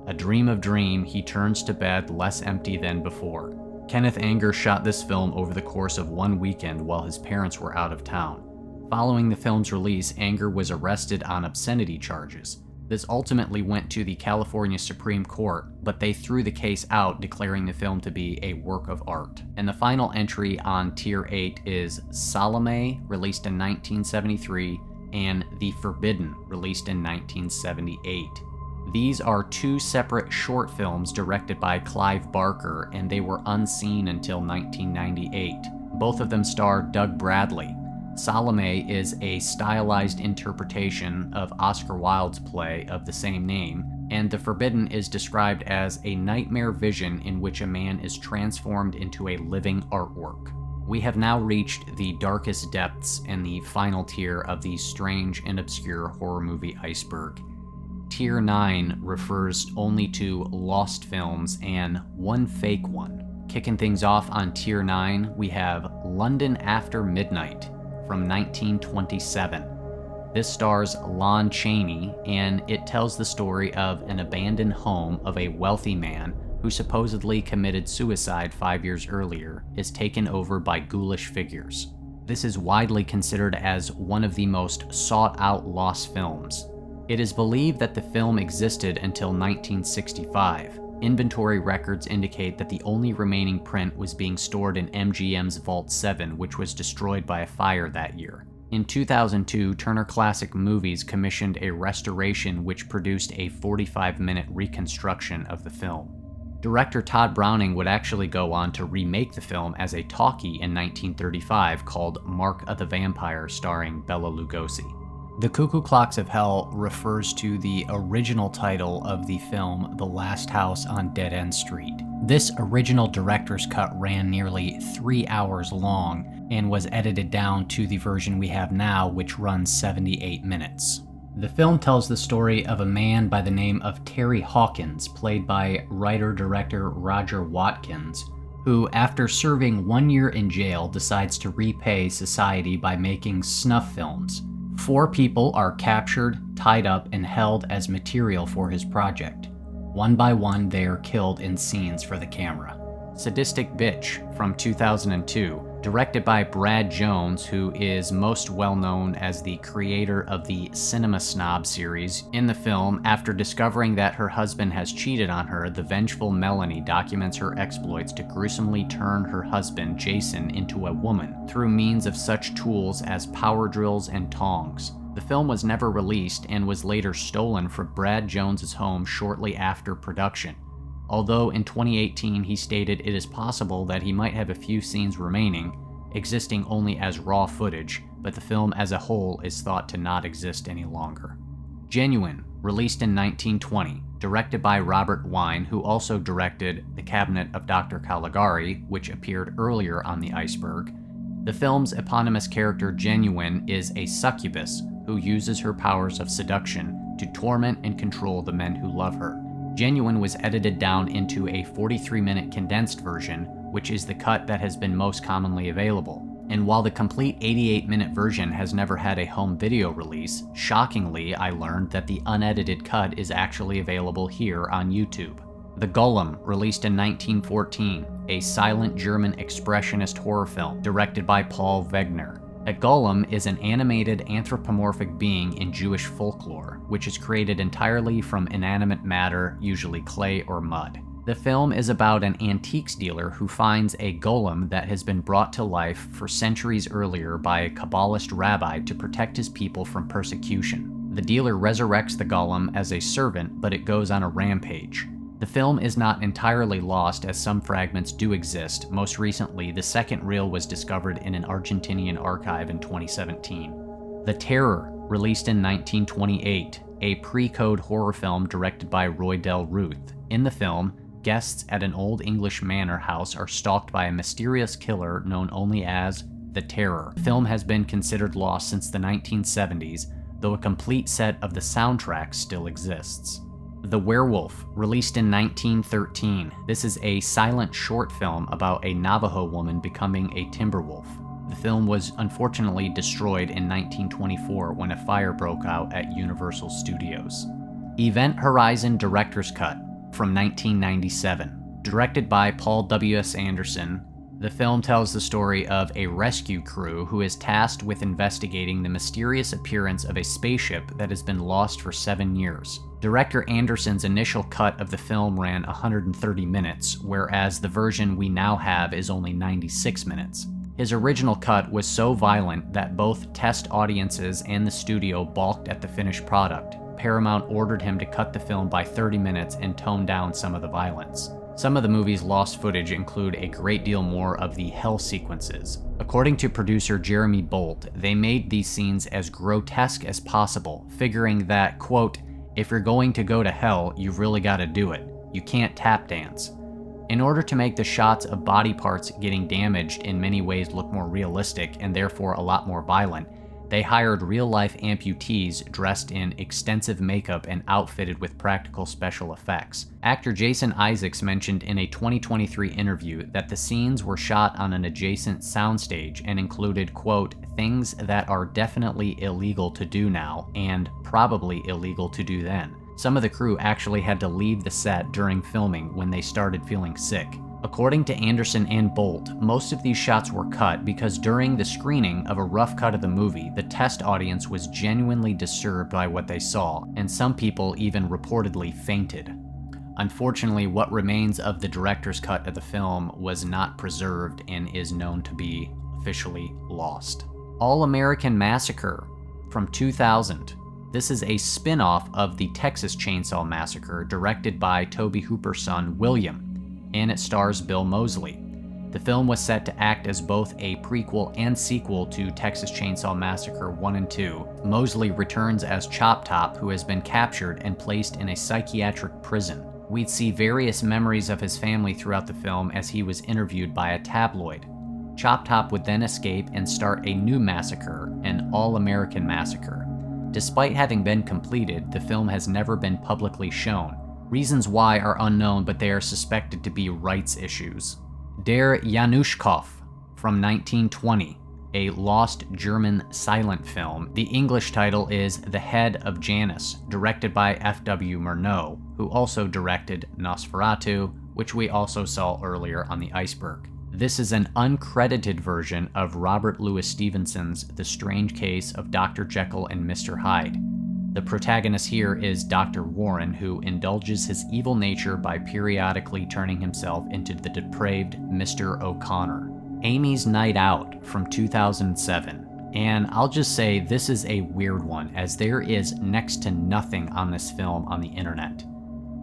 A dream of dream, he turns to bed less empty than before. Kenneth Anger shot this film over the course of one weekend while his parents were out of town. Following the film's release, Anger was arrested on obscenity charges. This ultimately went to the California Supreme Court, but they threw the case out, declaring the film to be a work of art. And the final entry on Tier 8 is Salome, released in 1973, and The Forbidden, released in 1978. These are two separate short films directed by Clive Barker, and they were unseen until 1998. Both of them star Doug Bradley. Salome is a stylized interpretation of Oscar Wilde's play of the same name, and The Forbidden is described as a nightmare vision in which a man is transformed into a living artwork. We have now reached the darkest depths and the final tier of the strange and obscure horror movie Iceberg. Tier 9 refers only to lost films and one fake one. Kicking things off on Tier 9, we have London After Midnight from 1927. This stars Lon Chaney, and it tells the story of an abandoned home of a wealthy man who supposedly committed suicide 5 years earlier, is taken over by ghoulish figures. This is widely considered as one of the most sought-out lost films. It is believed that the film existed until 1965. Inventory records indicate that the only remaining print was being stored in MGM's Vault 7, which was destroyed by a fire that year. In 2002, Turner Classic Movies commissioned a restoration which produced a 45-minute reconstruction of the film. Director Todd Browning would actually go on to remake the film as a talkie in 1935 called Mark of the Vampire, starring Bela Lugosi. The Cuckoo Clocks of Hell refers to the original title of the film The Last House on Dead End Street. This original director's cut ran nearly 3 hours long and was edited down to the version we have now, which runs 78 minutes. The film tells the story of a man by the name of Terry Hawkins, played by writer-director Roger Watkins, who, after serving 1 year in jail, decides to repay society by making snuff films. 4 people are captured, tied up, and held as material for his project. One by one, they are killed in scenes for the camera. Sadistic Bitch from 2002, directed by Brad Jones, who is most well known as the creator of the Cinema Snob series. In the film, after discovering that her husband has cheated on her, the vengeful Melanie documents her exploits to gruesomely turn her husband, Jason, into a woman through means of such tools as power drills and tongs. The film was never released and was later stolen from Brad Jones's home shortly after production. Although in 2018 he stated it is possible that he might have a few scenes remaining, existing only as raw footage, but the film as a whole is thought to not exist any longer. Genuine, released in 1920, directed by Robert Wine, who also directed The Cabinet of Dr. Caligari, which appeared earlier on the Iceberg. The film's eponymous character Genuine is a succubus who uses her powers of seduction to torment and control the men who love her. Genuine was edited down into a 43-minute condensed version, which is the cut that has been most commonly available. And while the complete 88-minute version has never had a home video release, shockingly, I learned that the unedited cut is actually available here on YouTube. The Golem, released in 1914, a silent German expressionist horror film directed by Paul Wegener. A golem is an animated anthropomorphic being in Jewish folklore, which is created entirely from inanimate matter, usually clay or mud. The film is about an antiques dealer who finds a golem that has been brought to life for centuries earlier by a Kabbalist rabbi to protect his people from persecution. The dealer resurrects the golem as a servant, but it goes on a rampage. The film is not entirely lost, as some fragments do exist. Most recently, the second reel was discovered in an Argentinian archive in 2017. The Terror, released in 1928, a pre-code horror film directed by Roy Del Ruth. In the film, guests at an old English manor house are stalked by a mysterious killer known only as the Terror. The film has been considered lost since the 1970s, though a complete set of the soundtrack still exists. The Werewolf, released in 1913. This is a silent short film about a Navajo woman becoming a timber wolf. The film was unfortunately destroyed in 1924 when a fire broke out at Universal Studios. Event Horizon Director's Cut from 1997. Directed by Paul W.S. Anderson, the film tells the story of a rescue crew who is tasked with investigating the mysterious appearance of a spaceship that has been lost for 7 years. Director Anderson's initial cut of the film ran 130 minutes, whereas the version we now have is only 96 minutes. His original cut was so violent that both test audiences and the studio balked at the finished product. Paramount ordered him to cut the film by 30 minutes and tone down some of the violence. Some of the movie's lost footage include a great deal more of the hell sequences. According to producer Jeremy Bolt, they made these scenes as grotesque as possible, figuring that, quote, "If you're going to go to hell, you've really got to do it. You can't tap dance." In order to make the shots of body parts getting damaged in many ways look more realistic and therefore a lot more violent, they hired real-life amputees dressed in extensive makeup and outfitted with practical special effects. Actor Jason Isaacs mentioned in a 2023 interview that the scenes were shot on an adjacent soundstage and included, quote, "things that are definitely illegal to do now and probably illegal to do then." Some of the crew actually had to leave the set during filming when they started feeling sick. According to Anderson and Bolt, most of these shots were cut because during the screening of a rough cut of the movie, the test audience was genuinely disturbed by what they saw, and some people even reportedly fainted. Unfortunately, what remains of the director's cut of the film was not preserved and is known to be officially lost. All-American Massacre from 2000. This is a spin-off of the Texas Chainsaw Massacre, directed by Tobe Hooper's son, William, and it stars Bill Moseley. The film was set to act as both a prequel and sequel to Texas Chainsaw Massacre 1 and 2. Moseley returns as Chop Top, who has been captured and placed in a psychiatric prison. We'd see various memories of his family throughout the film as he was interviewed by a tabloid. Chop Top would then escape and start a new massacre, an All-American Massacre. Despite having been completed, the film has never been publicly shown. Reasons why are unknown, but they are suspected to be rights issues. Der Januszkopf from 1920, a lost German silent film. The English title is The Head of Janus, directed by F.W. Murnau, who also directed Nosferatu, which we also saw earlier on the Iceberg. This is an uncredited version of Robert Louis Stevenson's The Strange Case of Dr. Jekyll and Mr. Hyde. The protagonist here is Dr. Warren, who indulges his evil nature by periodically turning himself into the depraved Mr. O'Connor. Amy's Night Out from 2007. And I'll just say this is a weird one, as there is next to nothing on this film on the internet.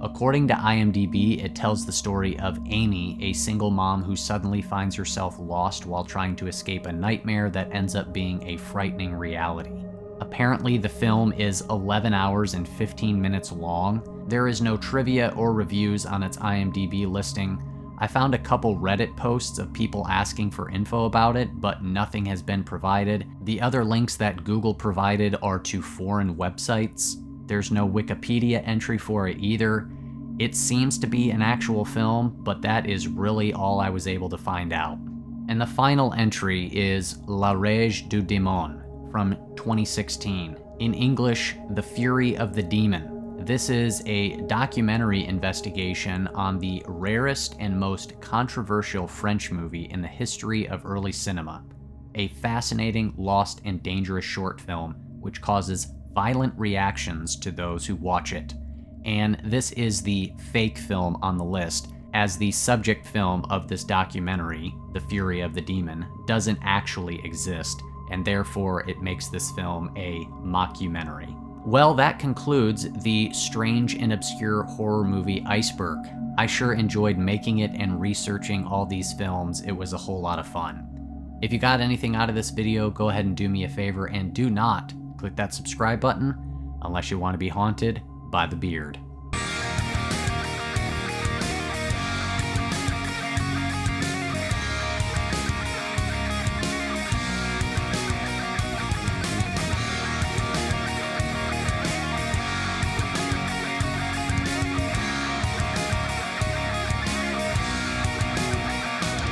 According to IMDb, it tells the story of Amy, a single mom who suddenly finds herself lost while trying to escape a nightmare that ends up being a frightening reality. Apparently, the film is 11 hours and 15 minutes long. There is no trivia or reviews on its IMDb listing. I found a couple Reddit posts of people asking for info about it, but nothing has been provided. The other links that Google provided are to foreign websites. There's no Wikipedia entry for it either. It seems to be an actual film, but that is really all I was able to find out. And the final entry is La Rage du Démon from 2016. In English, The Fury of the Demon. This is a documentary investigation on the rarest and most controversial French movie in the history of early cinema. A fascinating, lost, and dangerous short film which causes violent reactions to those who watch it. And this is the fake film on the list, as the subject film of this documentary, The Fury of the Demon, doesn't actually exist, and therefore it makes this film a mockumentary. Well, that concludes the strange and obscure horror movie Iceberg. I sure enjoyed making it and researching all these films. It was a whole lot of fun. If you got anything out of this video, go ahead and do me a favor and do not click that subscribe button unless you want to be haunted by the beard.